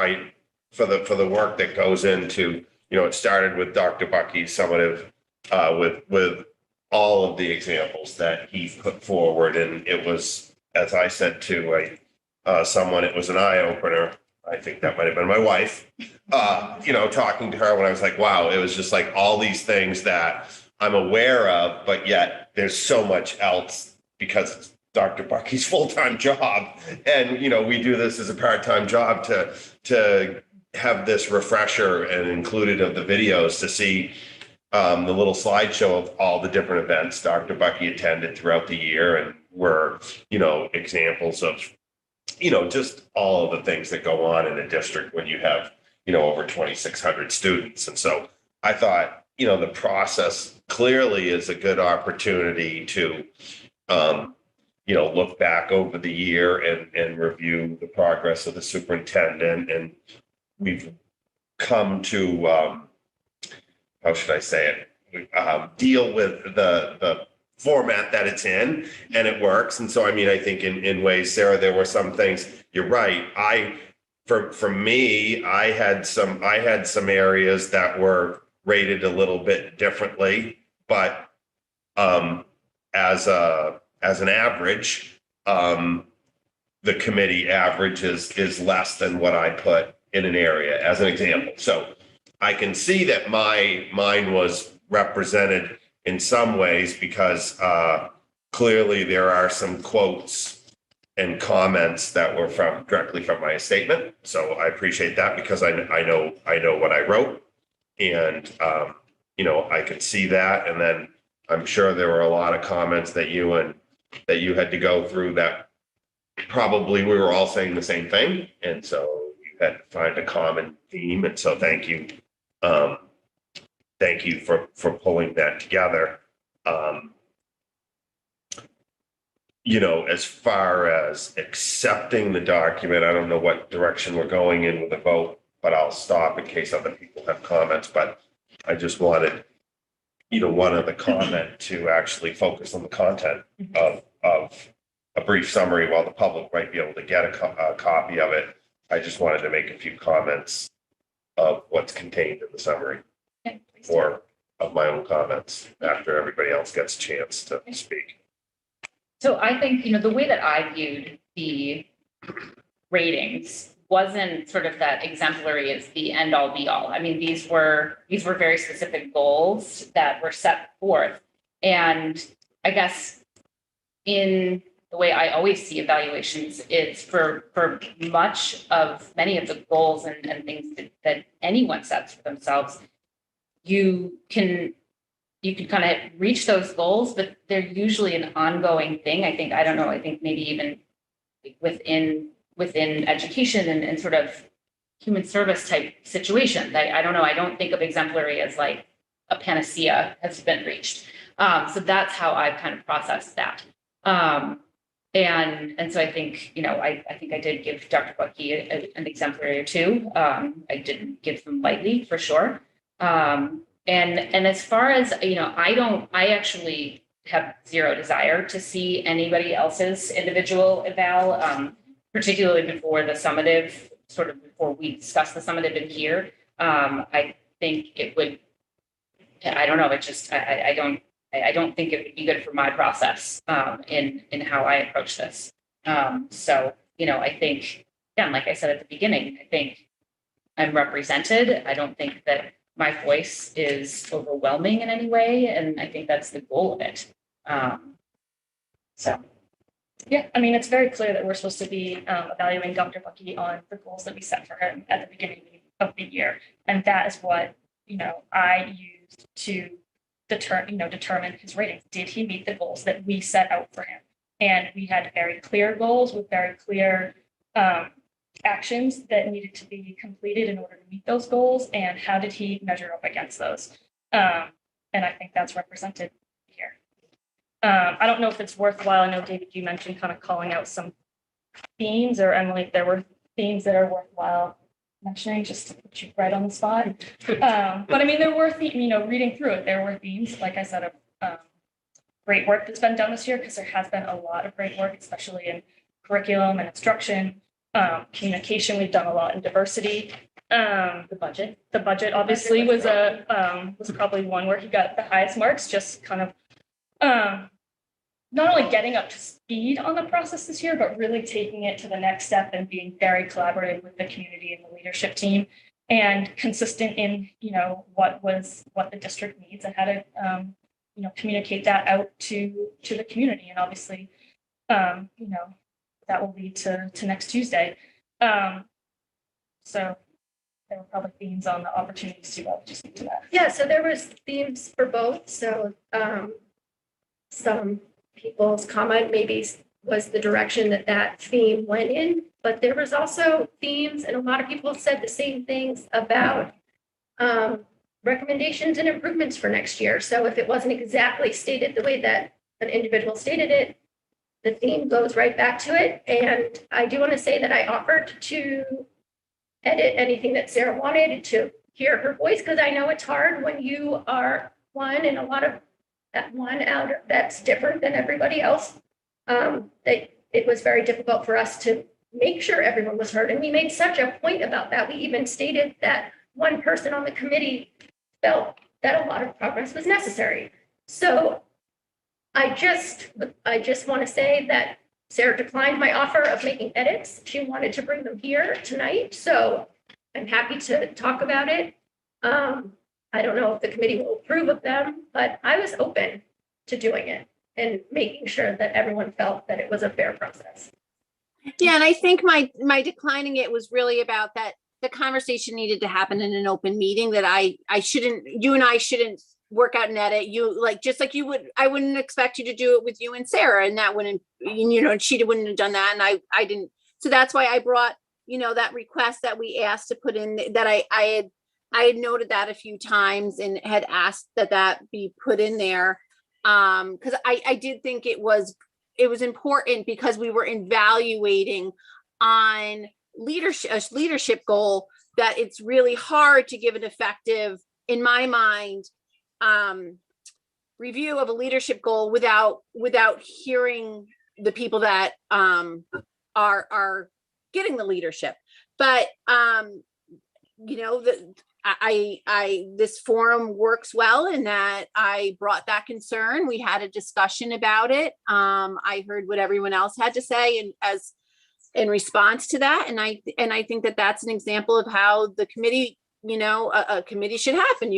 For the work that goes into, it started with Dr. Bucky's summative, with all of the examples that he put forward. And it was, as I said to someone, it was an eye opener. I think that might have been my wife, talking to her when I was like, wow, it was just like all these things that I'm aware of, but yet there's so much else because it's Dr. Bucky's full-time job. And, we do this as a part-time job to have this refresher and included of the videos to see the little slideshow of all the different events Dr. Bucky attended throughout the year and were, examples of, just all of the things that go on in a district when you have, over 2,600 students. And so I thought, the process clearly is a good opportunity to, look back over the year and review the progress of the superintendent. And we've come to, how should I say it? Deal with the format that it's in, and it works. And so, I think in ways, Sarah, there were some things, you're right. For me, I had some areas that were rated a little bit differently, but as an average, the committee average is less than what I put in an area as an example. So I can see that mine was represented in some ways because clearly there are some quotes and comments that were directly from my statement. So I appreciate that because I know what I wrote, and I could see that. And then I'm sure there were a lot of comments that you had to go through that probably we were all saying the same thing, and so you had to find a common theme. And so thank you. Thank you for pulling that together. As far as accepting the document, I don't know what direction we're going in with the vote, but I'll stop in case other people have comments. But I just wanted, one of the comment to actually focus on the content of a brief summary while the public might be able to get a copy of it. I just wanted to make a few comments of what's contained in the summary. Or of my own comments after everybody else gets a chance to speak. So I think, the way that I viewed the ratings wasn't sort of that exemplary as the end all be all. These were very specific goals that were set forth. And I guess in the way I always see evaluations is for many of the goals and things that anyone sets for themselves, you can kind of reach those goals, but they're usually an ongoing thing. I think maybe even within education and sort of human service type situations. I don't know. I don't think of exemplary as like a panacea has been reached. So that's how I've kind of processed that. And so I think, I think I did give Dr. Bucky an exemplary or two. I didn't give them lightly for sure. And as far as, I actually have zero desire to see anybody else's individual eval, particularly before the summative, sort of before we discuss the summative in here. I think it would, I don't know, it just, I don't think it would be good for my process in how I approach this. So, I think, again, like I said at the beginning, I think I'm represented. I don't think that my voice is overwhelming in any way, and I think that's the goal of it. So. Yeah, it's very clear that we're supposed to be evaluating Dr. Bucky on the goals that we set for him at the beginning of the year. And that is what, I used to determine his ratings. Did he meet the goals that we set out for him? And we had very clear goals with very clear actions that needed to be completed in order to meet those goals. And how did he measure up against those? And I think that's represented here. I don't know if it's worthwhile. I know, David, you mentioned kind of calling out some themes, or Emily, if there were themes that are worthwhile mentioning, just to put you right on the spot. But I mean, there were, reading through it, there were themes, like I said, of great work that's been done this year, because there has been a lot of great work, especially in curriculum and instruction, communication. We've done a lot in diversity. The budget obviously was probably one where he got the highest marks, just kind of not only getting up to speed on the process this year, but really taking it to the next step and being very collaborative with the community and the leadership team, and consistent in, what the district needs and how to, communicate that out to the community. And obviously, that will lead to next Tuesday. So there were probably themes on the opportunities to just speak to that. Yeah, so there was themes for both. So some people's comment maybe was the direction that theme went in, but there was also themes, and a lot of people said the same things about recommendations and improvements for next year. So if it wasn't exactly stated the way that an individual stated it, the theme goes right back to it. And I do want to say that I offered to edit anything that Sarah wanted to hear her voice, because I know it's hard when you are one and a lot of that one out that's different than everybody else. That it was very difficult for us to make sure everyone was heard. And we made such a point about that. We even stated that one person on the committee felt that a lot of progress was necessary. So I just want to say that Sarah declined my offer of making edits. She wanted to bring them here tonight. So I'm happy to talk about it. I don't know if the committee will approve of them, but I was open to doing it and making sure that everyone felt that it was a fair process. Yeah, and I think my declining it was really about that the conversation needed to happen in an open meeting, that you and I shouldn't work out and edit. I wouldn't expect you to do it with you and Sarah, and that wouldn't, she wouldn't have done that. And I didn't. So that's why I brought, that request that we asked to put in, that I had noted that a few times and had asked that be put in there. Because I did think it was important, because we were evaluating on a leadership goal, that it's really hard to give an effective, in my mind, review of a leadership goal without hearing the people that are getting the leadership. But this forum works well in that I brought that concern. We had a discussion about it. I heard what everyone else had to say, and in response to that, and I think that that's an example of how the committee, a committee should happen.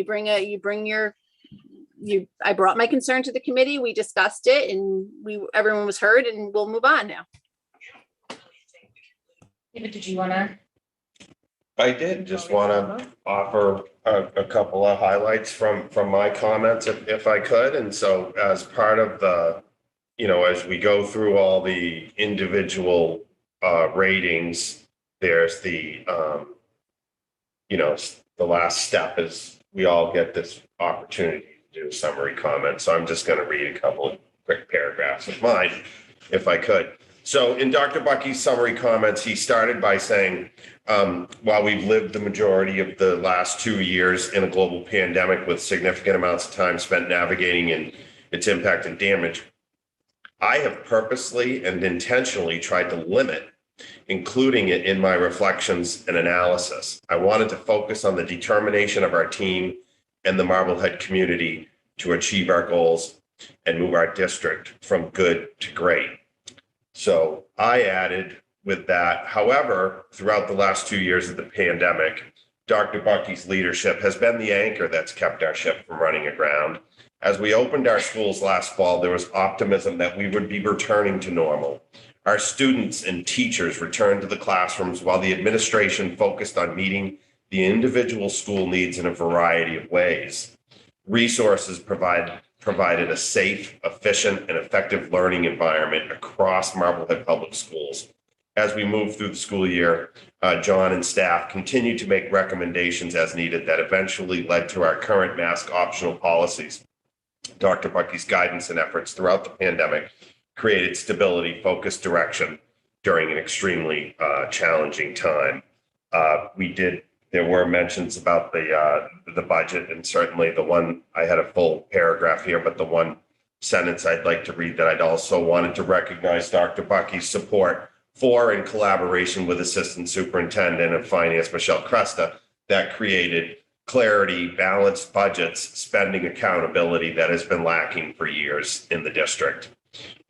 I brought my concern to the committee. We discussed it, and everyone was heard, and we'll move on now. David, did you want to? I did just want to offer a couple of highlights from my comments, if I could. And so as part of the, as we go through all the individual ratings, there's the, the last step is we all get this opportunity to do a summary comment. So I'm just going to read a couple of quick paragraphs of mine, if I could. So in Dr. Bucky's summary comments, he started by saying, while we've lived the majority of the last 2 years in a global pandemic with significant amounts of time spent navigating in its impact and damage, I have purposely and intentionally tried to limit including it in my reflections and analysis. I wanted to focus on the determination of our team and the Marblehead community to achieve our goals and move our district from good to great. So I added with that, however, throughout the last 2 years of the pandemic, Dr. Bucky's leadership has been the anchor that's kept our ship from running aground. As we opened our schools last fall, there was optimism that we would be returning to normal. Our students and teachers returned to the classrooms while the administration focused on meeting the individual school needs in a variety of ways. resources provided a safe, efficient, and effective learning environment across Marblehead Public Schools. As we move through the school year, John and staff continue to make recommendations as needed that eventually led to our current mask optional policies. Dr. Bucky's guidance and efforts throughout the pandemic created stability, focused direction during an extremely challenging time. There were mentions about the budget, and certainly the one, I had a full paragraph here, but the one sentence I'd like to read that I'd also wanted to recognize Dr. Bucky's support for, in collaboration with Assistant Superintendent of Finance, Michelle Cresta, that created clarity, balanced budgets, spending accountability that has been lacking for years in the district.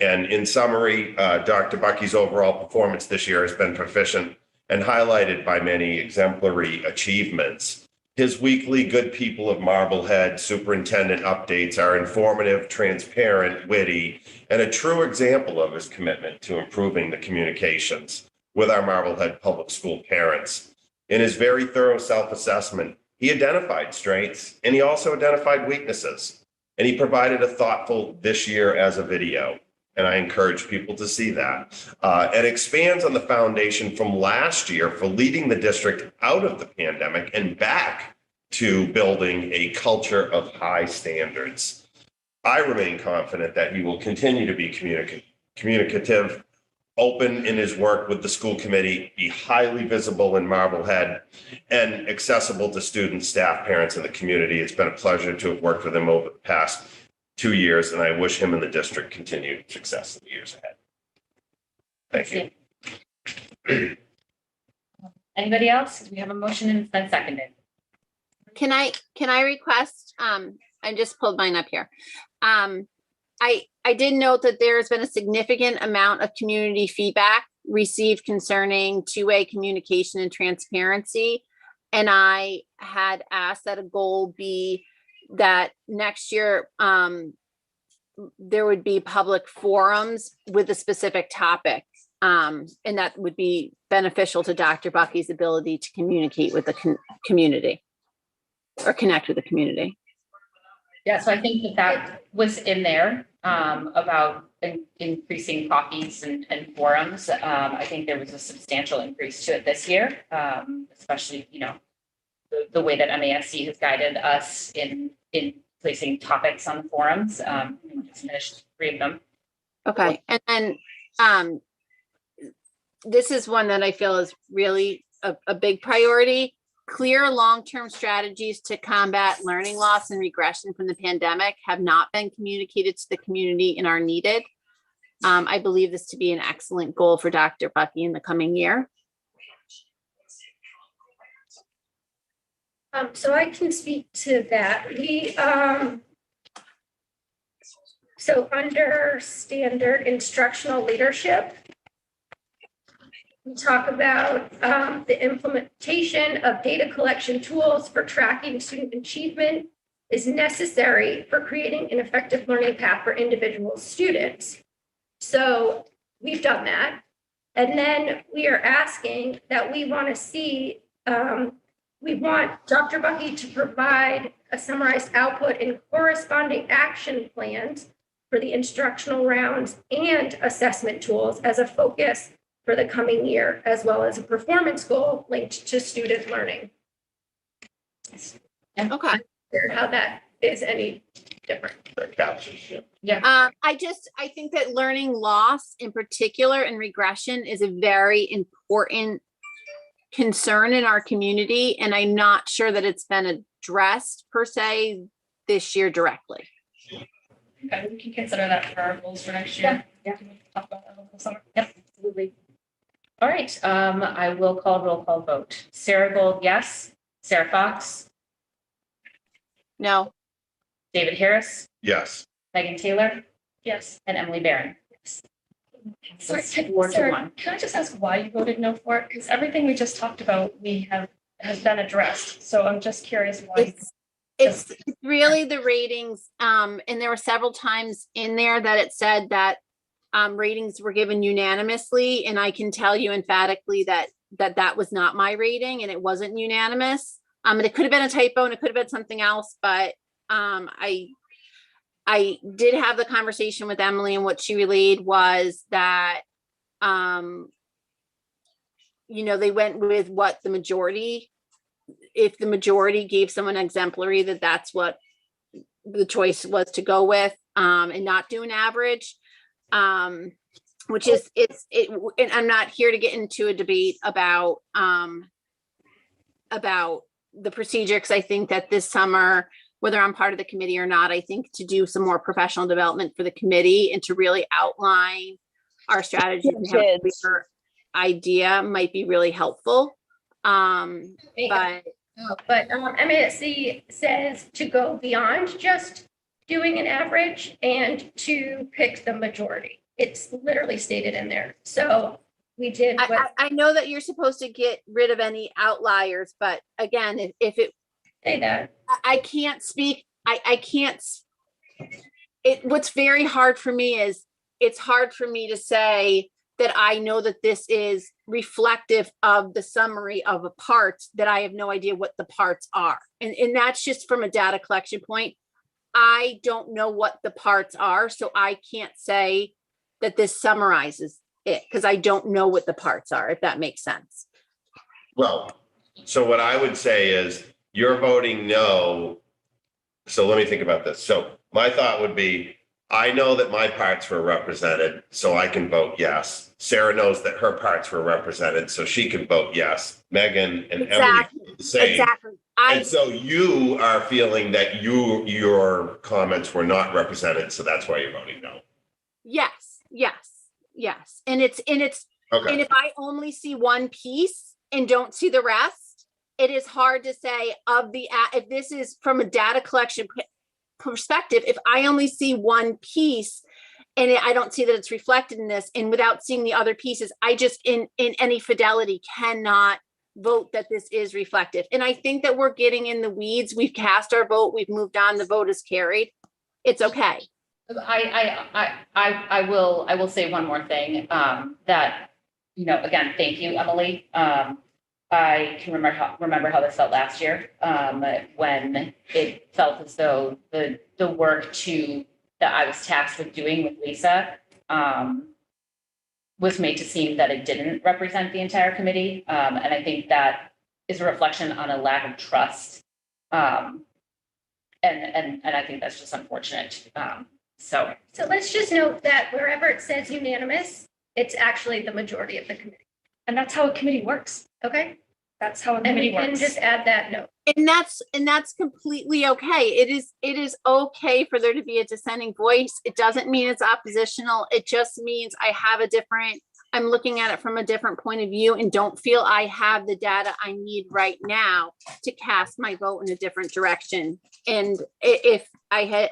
And in summary, Dr. Bucky's overall performance this year has been proficient and highlighted by many exemplary achievements. His weekly Good People of Marblehead superintendent updates are informative, transparent, witty, and a true example of his commitment to improving the communications with our Marblehead Public School parents. In his very thorough self-assessment, he identified strengths and he also identified weaknesses. And he provided a thoughtful this year as a video. And I encourage people to see that. It expands on the foundation from last year for leading the district out of the pandemic and back to building a culture of high standards. I remain confident that he will continue to be communicative, open in his work with the school committee, be highly visible in Marblehead, and accessible to students, staff, parents, and the community. It's been a pleasure to have worked with him over the past 2 years, and I wish him and the district continued success in the years ahead. Thank you. Anybody else? We have a motion and it's been seconded. Can I request, I just pulled mine up here. I did note that there's been a significant amount of community feedback received concerning two-way communication and transparency. And I had asked that a goal be that next year, there would be public forums with a specific topic. And that would be beneficial to Dr. Bucky's ability to communicate with the community or connect with the community. Yeah, so I think that was in there about increasing copies and forums. I think there was a substantial increase to it this year, especially, the way that MASC has guided us in placing topics on the forums. We just finished 3 of them. Okay, and then this is one that I feel is really a big priority. Clear long-term strategies to combat learning loss and regression from the pandemic have not been communicated to the community and are needed. I believe this to be an excellent goal for Dr. Bucky in the coming year. So I can speak to that. So under standard instructional leadership, we talk about the implementation of data collection tools for tracking student achievement is necessary for creating an effective learning path for individual students. So we've done that. And then we are asking that we want to see, we want Dr. Bucky to provide a summarized output and corresponding action plans for the instructional rounds and assessment tools as a focus for the coming year, as well as a performance goal linked to student learning. Okay. How that is any different. I think that learning loss in particular and regression is a very important concern in our community. And I'm not sure that it's been addressed per se this year directly. Okay, we can consider that for our goals for next year. Yeah. Talk about that over the summer. Yep, absolutely. All right, I will call roll call vote. Sarah Gold, yes. Sarah Fox, No. David Harris, Yes. Megan Taylor, Yes. and Emily Barron. So Sorry, it's 4-1. can I just ask why you voted no for it? Because everything we just talked about, has been addressed. So I'm just curious why. It's really the ratings. And there were several times in there that it said that ratings were given unanimously. And I can tell you emphatically that was not my rating and it wasn't unanimous. And it could have been a typo and it could have been something else, but I did have the conversation with Emily, and what she relayed was that, they went with what the majority, if the majority gave someone exemplary, that's what the choice was to go with, and not do an average. Which is, and I'm not here to get into a debate about the procedure, because I think that this summer, whether I'm part of the committee or not, I think to do some more professional development for the committee and to really outline our strategy and have a clear idea might be really helpful. But But MASC says to go beyond just doing an average and to pick the majority. It's literally stated in there. So we did what I know that you're supposed to get rid of any outliers, but again, if it, say that. I can't speak, I can't, what's very hard for me is, it's hard for me to say that I know that this is reflective of the summary of a part that I have no idea what the parts are. And that's just from a data collection point. I don't know what the parts are, so I can't say that this summarizes it, because I don't know what the parts are, if that makes sense. Well, so what I would say is you're voting no. So let me think about this. So my thought would be, I know that my parts were represented, so I can vote yes. Sarah knows that her parts were represented, so she can vote yes. Megan and Emily feel the same. Exactly. And so you are feeling that your comments were not represented, so that's why you're voting no. Yes. And it's, and Okay. if I only see one piece and don't see the rest, it is hard to say if this is from a data collection perspective, if I only see one piece and I don't see that it's reflected in this, and without seeing the other pieces, I just in any fidelity cannot vote that this is reflective. And I think that we're getting in the weeds. We've cast our vote. We've moved on. The vote is carried. It's okay. I will say one more thing, that, again, thank you, Emily. I can remember how this felt last year, when it felt as though the work that I was tasked with doing with Lisa, was made to seem that it didn't represent the entire committee. And I think that is a reflection on a lack of trust. And I think that's just unfortunate. So let's just note that wherever it says unanimous, it's actually the majority of the committee. And that's how a committee works. Okay? That's how a And we committee can works. just add that note. And that's completely okay. It is okay for there to be a dissenting voice. It doesn't mean it's oppositional. It just means I'm looking at it from a different point of view and don't feel I have the data I need right now to cast my vote in a different direction. And if I make a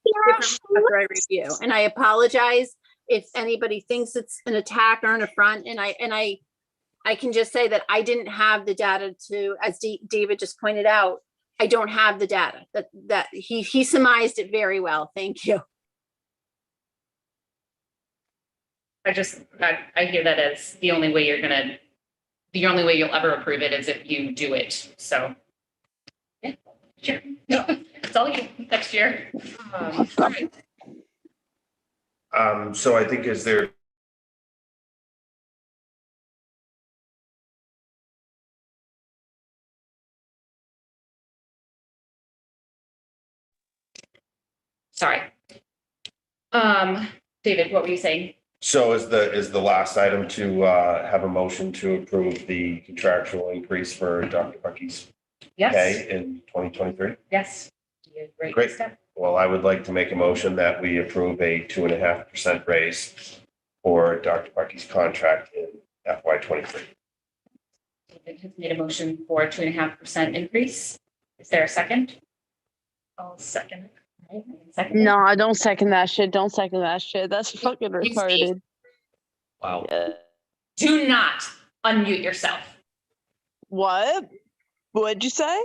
different after I review. And I apologize if anybody thinks it's an attack or an affront. And I can just say that I didn't have the data to, as David just pointed out, I don't have the data. That he surmised it very well. Thank you. I hear that as the only way you'll ever approve it is if you do it. So, yeah, sure. No, it's all you next year. All right. So I think is there Sorry. David, what were you saying? So is the last item to have a motion to approve the contractual increase for Dr. Bucky's Yes, pay in 2023? yes. Great. Great. Well, I would like to make a motion that we approve a 2.5% raise for Dr. Bucky's contract in FY23. David has made a motion for a 2.5% increase. Is there a second? I'll second it. All right, second. No, I don't second that shit. Don't second that shit. That's fucking You speak. retarded. Wow. Yeah. Do not unmute yourself. What? What'd you say?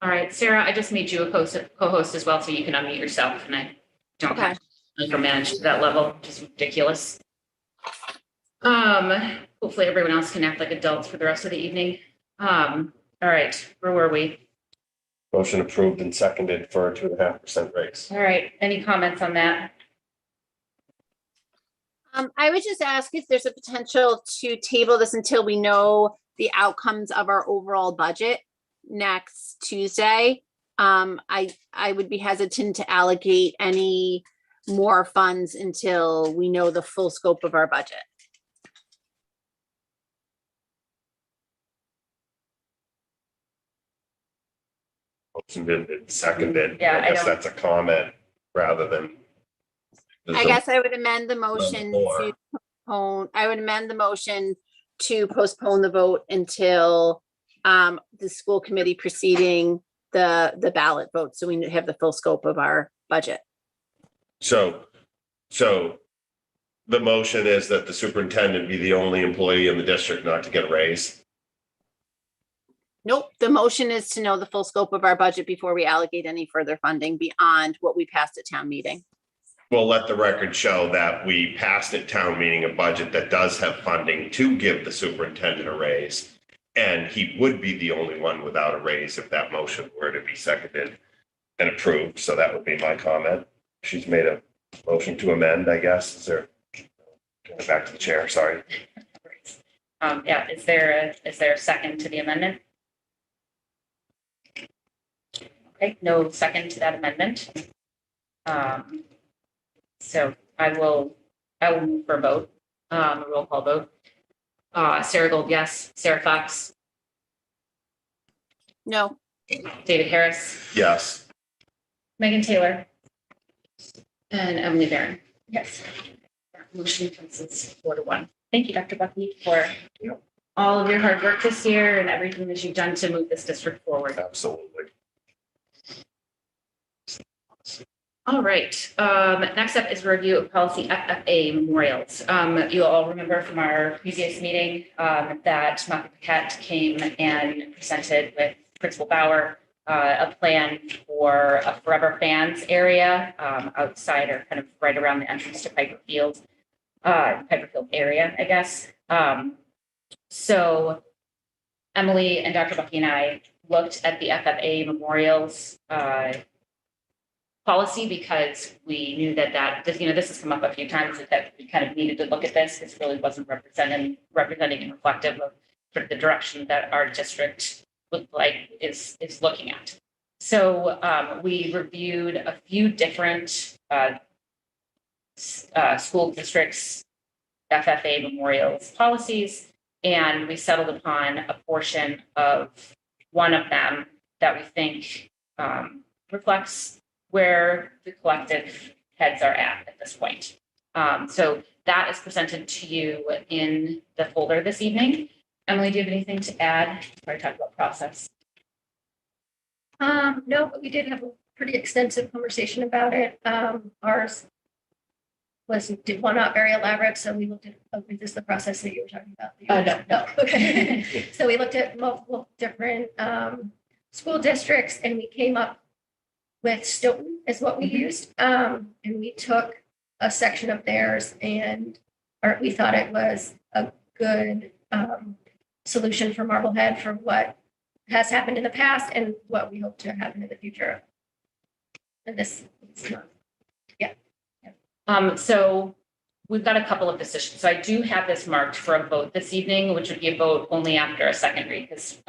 All right, Sarah, I just made you a co-host as well, so you can unmute yourself, and I don't have to micromanage to that level, which is ridiculous. Hopefully everyone else can act like adults for the rest of the evening. All right, where were we? Motion approved and seconded for a 2.5% raise. All right, any comments on that? I would just ask if there's a potential to table this until we know the outcomes of our overall budget next Tuesday. I would be hesitant to allocate any more funds until we know the full scope of our budget. Motion been seconded. Yeah, I I guess don't- that's a comment rather than. I guess I would amend the motion Or- to postpone, I would amend the motion to postpone the vote until the school committee preceding the ballot vote, so we have the full scope of our budget. So the motion is that the superintendent be the only employee in the district not to get a raise. Nope, the motion is to know the full scope of our budget before we allocate any further funding beyond what we passed at town meeting. We'll let the record show that we passed at town meeting a budget that does have funding to give the superintendent a raise. And he would be the only one without a raise if that motion were to be seconded and approved. So that would be my comment. She's made a motion to amend, I guess. Is there? Going back to the chair, sorry. Yeah, is there a second to the amendment? Okay, no second to that amendment. So I will move for a vote, a roll call vote. Sarah Gold, yes. Sarah Fox, No, David Harris, Yes. Megan Taylor, and Emily Barron. Yes. Motion passes 4-1. Thank you, Dr. Bucky, for all of your hard work this year and everything that you've done to move this district forward. Absolutely. All right, next up is review of policy FFA memorials. You all remember from our previous meeting that Matthew Paquette came and presented with Principal Bauer a plan for a Forever Fans area outside or kind of right around the entrance to Piper Field area, I guess. So Emily and Dr. Bucky and I looked at the FFA memorials policy because we knew that this has come up a few times that we kind of needed to look at this because it really wasn't representing and reflective of sort of the direction that our district is looking at. So we reviewed a few different school districts FFA memorials policies, and we settled upon a portion of one of them that we think reflects where the collective heads are at this point. So that is presented to you in the folder this evening. Emily, do you have anything to add before I talk about process? No, but we did have a pretty extensive conversation about it. Ours was not very elaborate, so we looked at, is this the process that you were talking about? No, okay. So we looked at multiple different school districts and we came up with Stoughton is what we used. And we took a section of theirs and we thought it was a good solution for Marblehead for what has happened in the past and what we hope to happen in the future. And this, so we've got a couple of decisions. So I do have this marked for a vote this evening, which would be a vote only after a second read because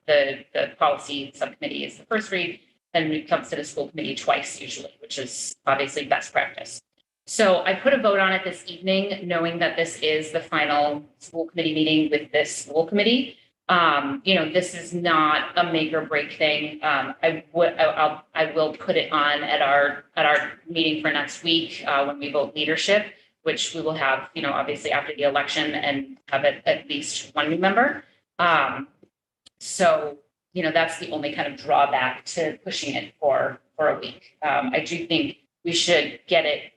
the policy subcommittee is the first read. Then it comes to the school committee twice usually, which is obviously best practice. So I put a vote on it this evening, knowing that this is the final school committee meeting with this school committee. This is not a make or break thing. I will put it on at our meeting for next week when we vote leadership, which we will have, obviously after the election and have at least one new member. So that's the only kind of drawback to pushing it for a week. I do think we should get it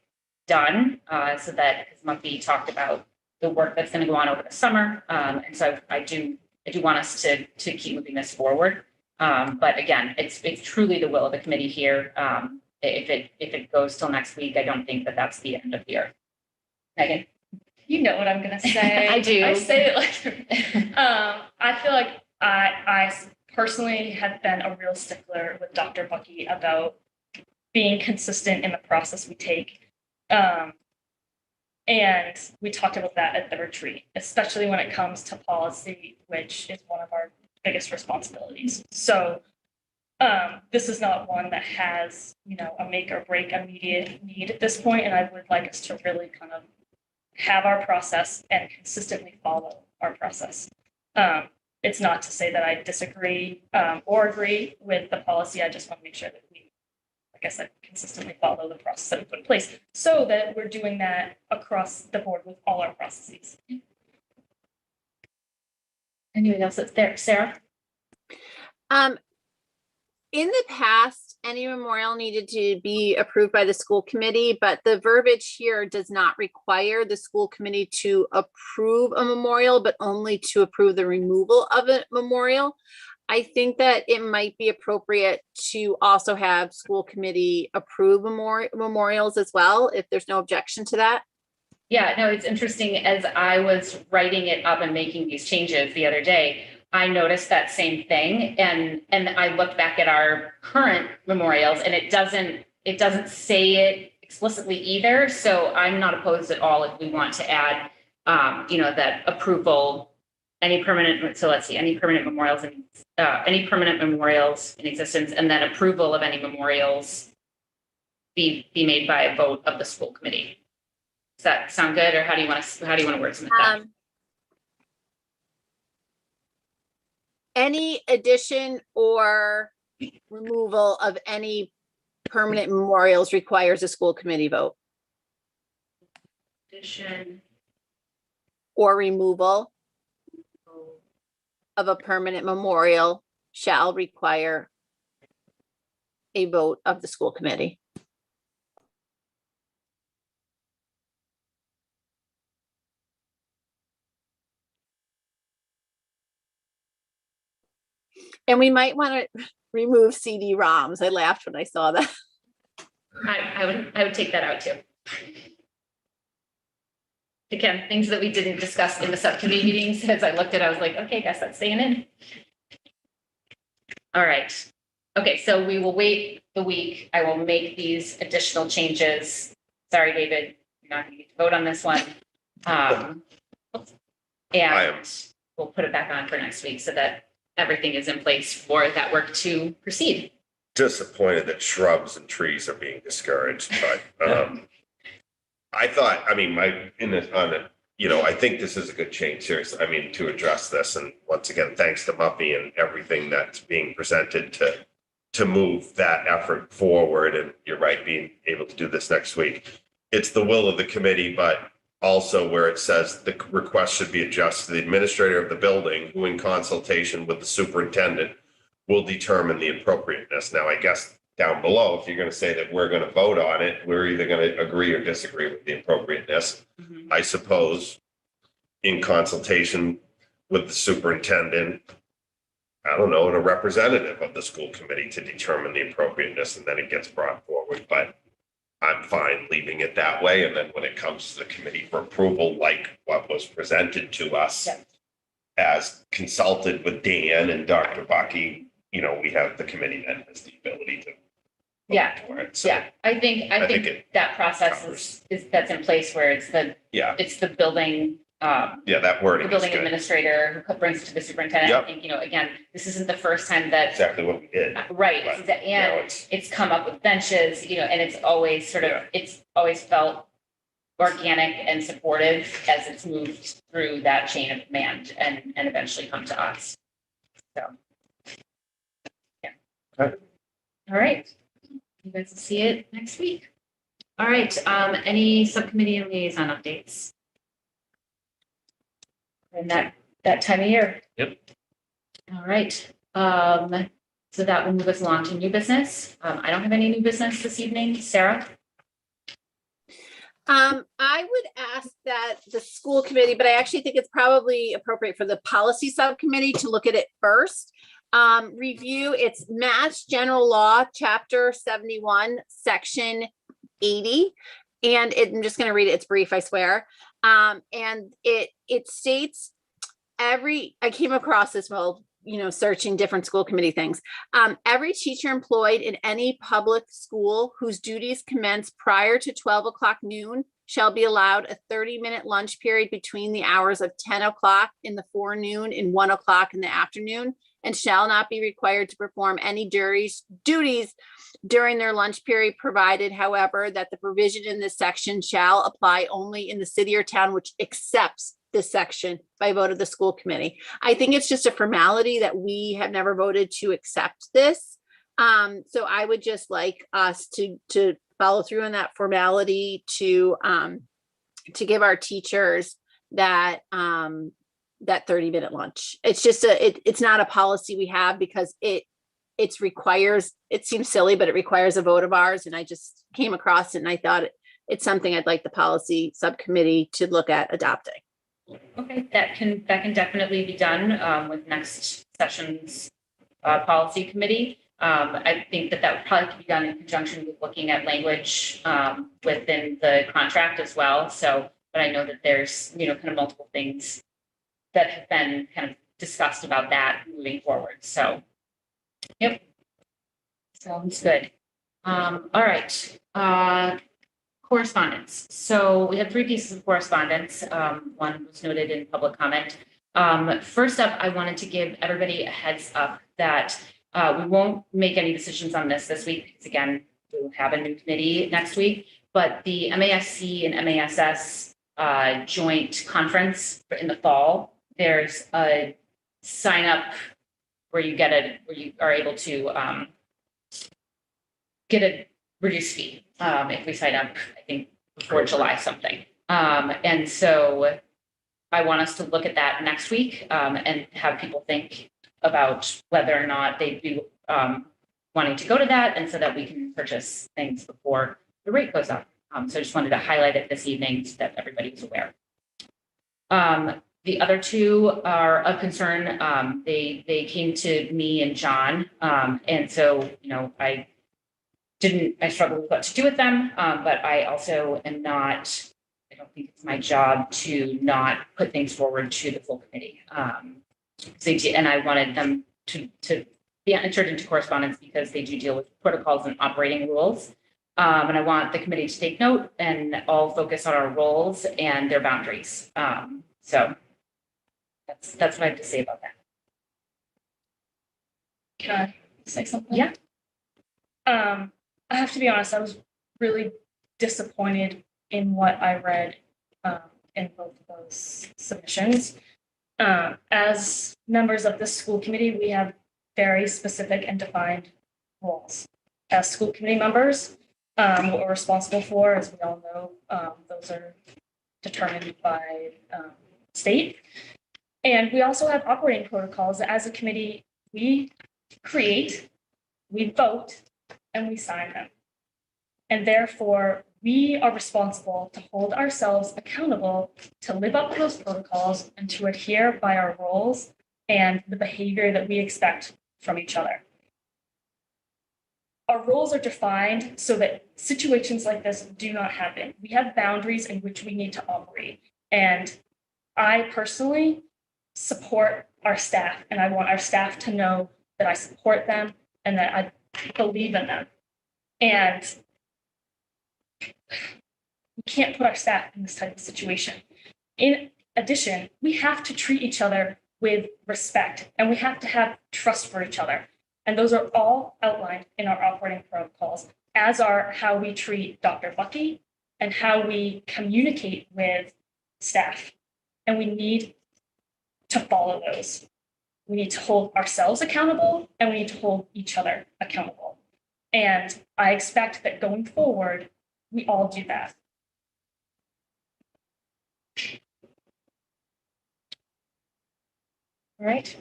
done so that, as Muffy talked about, the work that's going to go on over the summer. And so I do want us to keep moving this forward. But again, it's truly the will of the committee here. If it goes till next week, I don't think that that's the end of the earth. Megan? You know what I'm gonna say. I do. I say it like, I feel like I personally have been a real stickler with Dr. Bucky about being consistent in the process we take. And we talked about that at the retreat, especially when it comes to policy, which is one of our biggest responsibilities. So this is not one that has, a make or break immediate need at this point, and I would like us to really kind of have our process and consistently follow our process. It's not to say that I disagree or agree with the policy. I just want to make sure that we, like I said, consistently follow the process that we put in place so that we're doing that across the board with all our processes. Anyone else that's there? Sarah? In the past, any memorial needed to be approved by the school committee, but the verbiage here does not require the school committee to approve a memorial, but only to approve the removal of a memorial. I think that it might be appropriate to also have school committee approve memorials as well, if there's no objection to that. Yeah, no, it's interesting. As I was writing it up and making these changes the other day, I noticed that same thing, and I looked back at our current memorials, and it doesn't say it explicitly either. So I'm not opposed at all if we want to add, that approval, any permanent. So let's see, any permanent memorials in existence, and then approval of any memorials be made by a vote of the school committee. Does that sound good, or how do you want to wordsmith that? Any addition or removal of any permanent memorials requires a school committee vote. Addition Or removal of a permanent memorial shall require a vote of the school committee. And we might want to remove CD-ROMs. I laughed when I saw that. I would take that out too. Again, things that we didn't discuss in the subcommittee meetings, as I looked at, I was like, okay, guess that's staying in. All right. Okay, so we will wait the week. I will make these additional changes. Sorry, David, you're not going to get to vote on this one. And we'll put it back on for next week so that everything is in place for that work to proceed. Disappointed that shrubs and trees are being discouraged, but I thought, I think this is a good change, seriously. To address this, and once again, thanks to Muppy and everything that's being presented to move that effort forward. And you're right, being able to do this next week. It's the will of the committee, but also where it says the request should be adjusted to the administrator of the building, who in consultation with the superintendent will determine the appropriateness. Now, I guess down below, if you're going to say that we're going to vote on it, we're either going to agree or disagree with the appropriateness. Mhm. I suppose in consultation with the superintendent, I don't know, and a representative of the school committee to determine the appropriateness, and then it gets brought forward. But I'm fine leaving it that way. And then when it comes to the committee for approval, like what was presented to us as consulted with Dan and Dr. Bucky, we have the committee that has the ability to vote for it. So, I think that process covers. is that's in place where it's the building. That wording The is building good. administrator who brings it to the superintendent. Yep. I think, again, this isn't the first time that, Exactly what we did. right, But and now it's- it's come up with benches, and it's always it's always felt organic and supportive as it's moved through that chain of command and eventually come to us. So. Yeah. Okay. All right. You guys will see it next week. All right. Any subcommittee and liaison updates? And that time of year. Yep. All right. So that will move us along to new business. I don't have any new business this evening. Sarah? I would ask that the school committee, but I actually think it's probably appropriate for the policy subcommittee to look at it first. Review, it's Mass General Law, Chapter 71, Section 80. And I'm just going to read it. It's brief, I swear. And it states I came across this while, searching different school committee things. Every teacher employed in any public school whose duties commence prior to 12 o'clock noon shall be allowed a 30-minute lunch period between the hours of 10 o'clock in the forenoon and 1 o'clock in the afternoon, and shall not be required to perform any duties during their lunch period, provided, however, that the provision in this section shall apply only in the city or town which accepts this section by vote of the school committee. I think it's just a formality that we have never voted to accept this. So I would just like us to follow through on that formality to give our teachers that 30-minute lunch. It's just it's not a policy we have because it requires, it seems silly, but it requires a vote of ours. And I just came across it and I thought it's something I'd like the policy subcommittee to look at adopting. Okay, that can definitely be done with next session's policy committee. I think that would probably be done in conjunction with looking at language within the contract as well. So, but I know that there's, kind of multiple things that have been kind of discussed about that moving forward. So, yep. Sounds good. All right. Correspondence. So we have 3 pieces of correspondence. One was noted in public comment. First up, I wanted to give everybody a heads up that we won't make any decisions on this week because, again, we'll have a new committee next week. But the MASC and MASS joint conference in the fall, there's a sign up where you are able to get a reduced fee if we sign up, I think, before July something. And so I want us to look at that next week and have people think about whether or not they'd be wanting to go to that, and so that we can purchase things before the rate goes up. So I just wanted to highlight it this evening so that everybody was aware. The other 2 are of concern. They came to me and John, and so I struggled with what to do with them, but I also am not, I don't think it's my job to not put things forward to the full committee. And I wanted them to be entered into correspondence because they do deal with protocols and operating rules. And I want the committee to take note and all focus on our roles and their boundaries. So that's what I have to say about that. Can I say something? Yeah. I have to be honest, I was really disappointed in what I read in both of those submissions. As members of the school committee, we have very specific and defined roles. As school committee members, what we're responsible for, as we all know, those are determined by state. And we also have operating protocols that as a committee, we create, we vote, and we sign them. And therefore, we are responsible to hold ourselves accountable to live up to those protocols and to adhere by our roles and the behavior that we expect from each other. Our roles are defined so that situations like this do not happen. We have boundaries in which we need to operate. And I personally support our staff, and I want our staff to know that I support them and that I believe in them. And we can't put our staff in this type of situation. In addition, we have to treat each other with respect, and we have to have trust for each other. And those are all outlined in our operating protocols, as are how we treat Dr. Bucky and how we communicate with staff. And we need to follow those. We need to hold ourselves accountable, and we need to hold each other accountable. And I expect that going forward, we all do that. All right.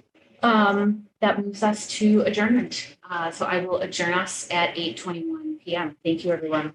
That moves us to adjournment. So I will adjourn us at 8:21 p.m. Thank you, everyone.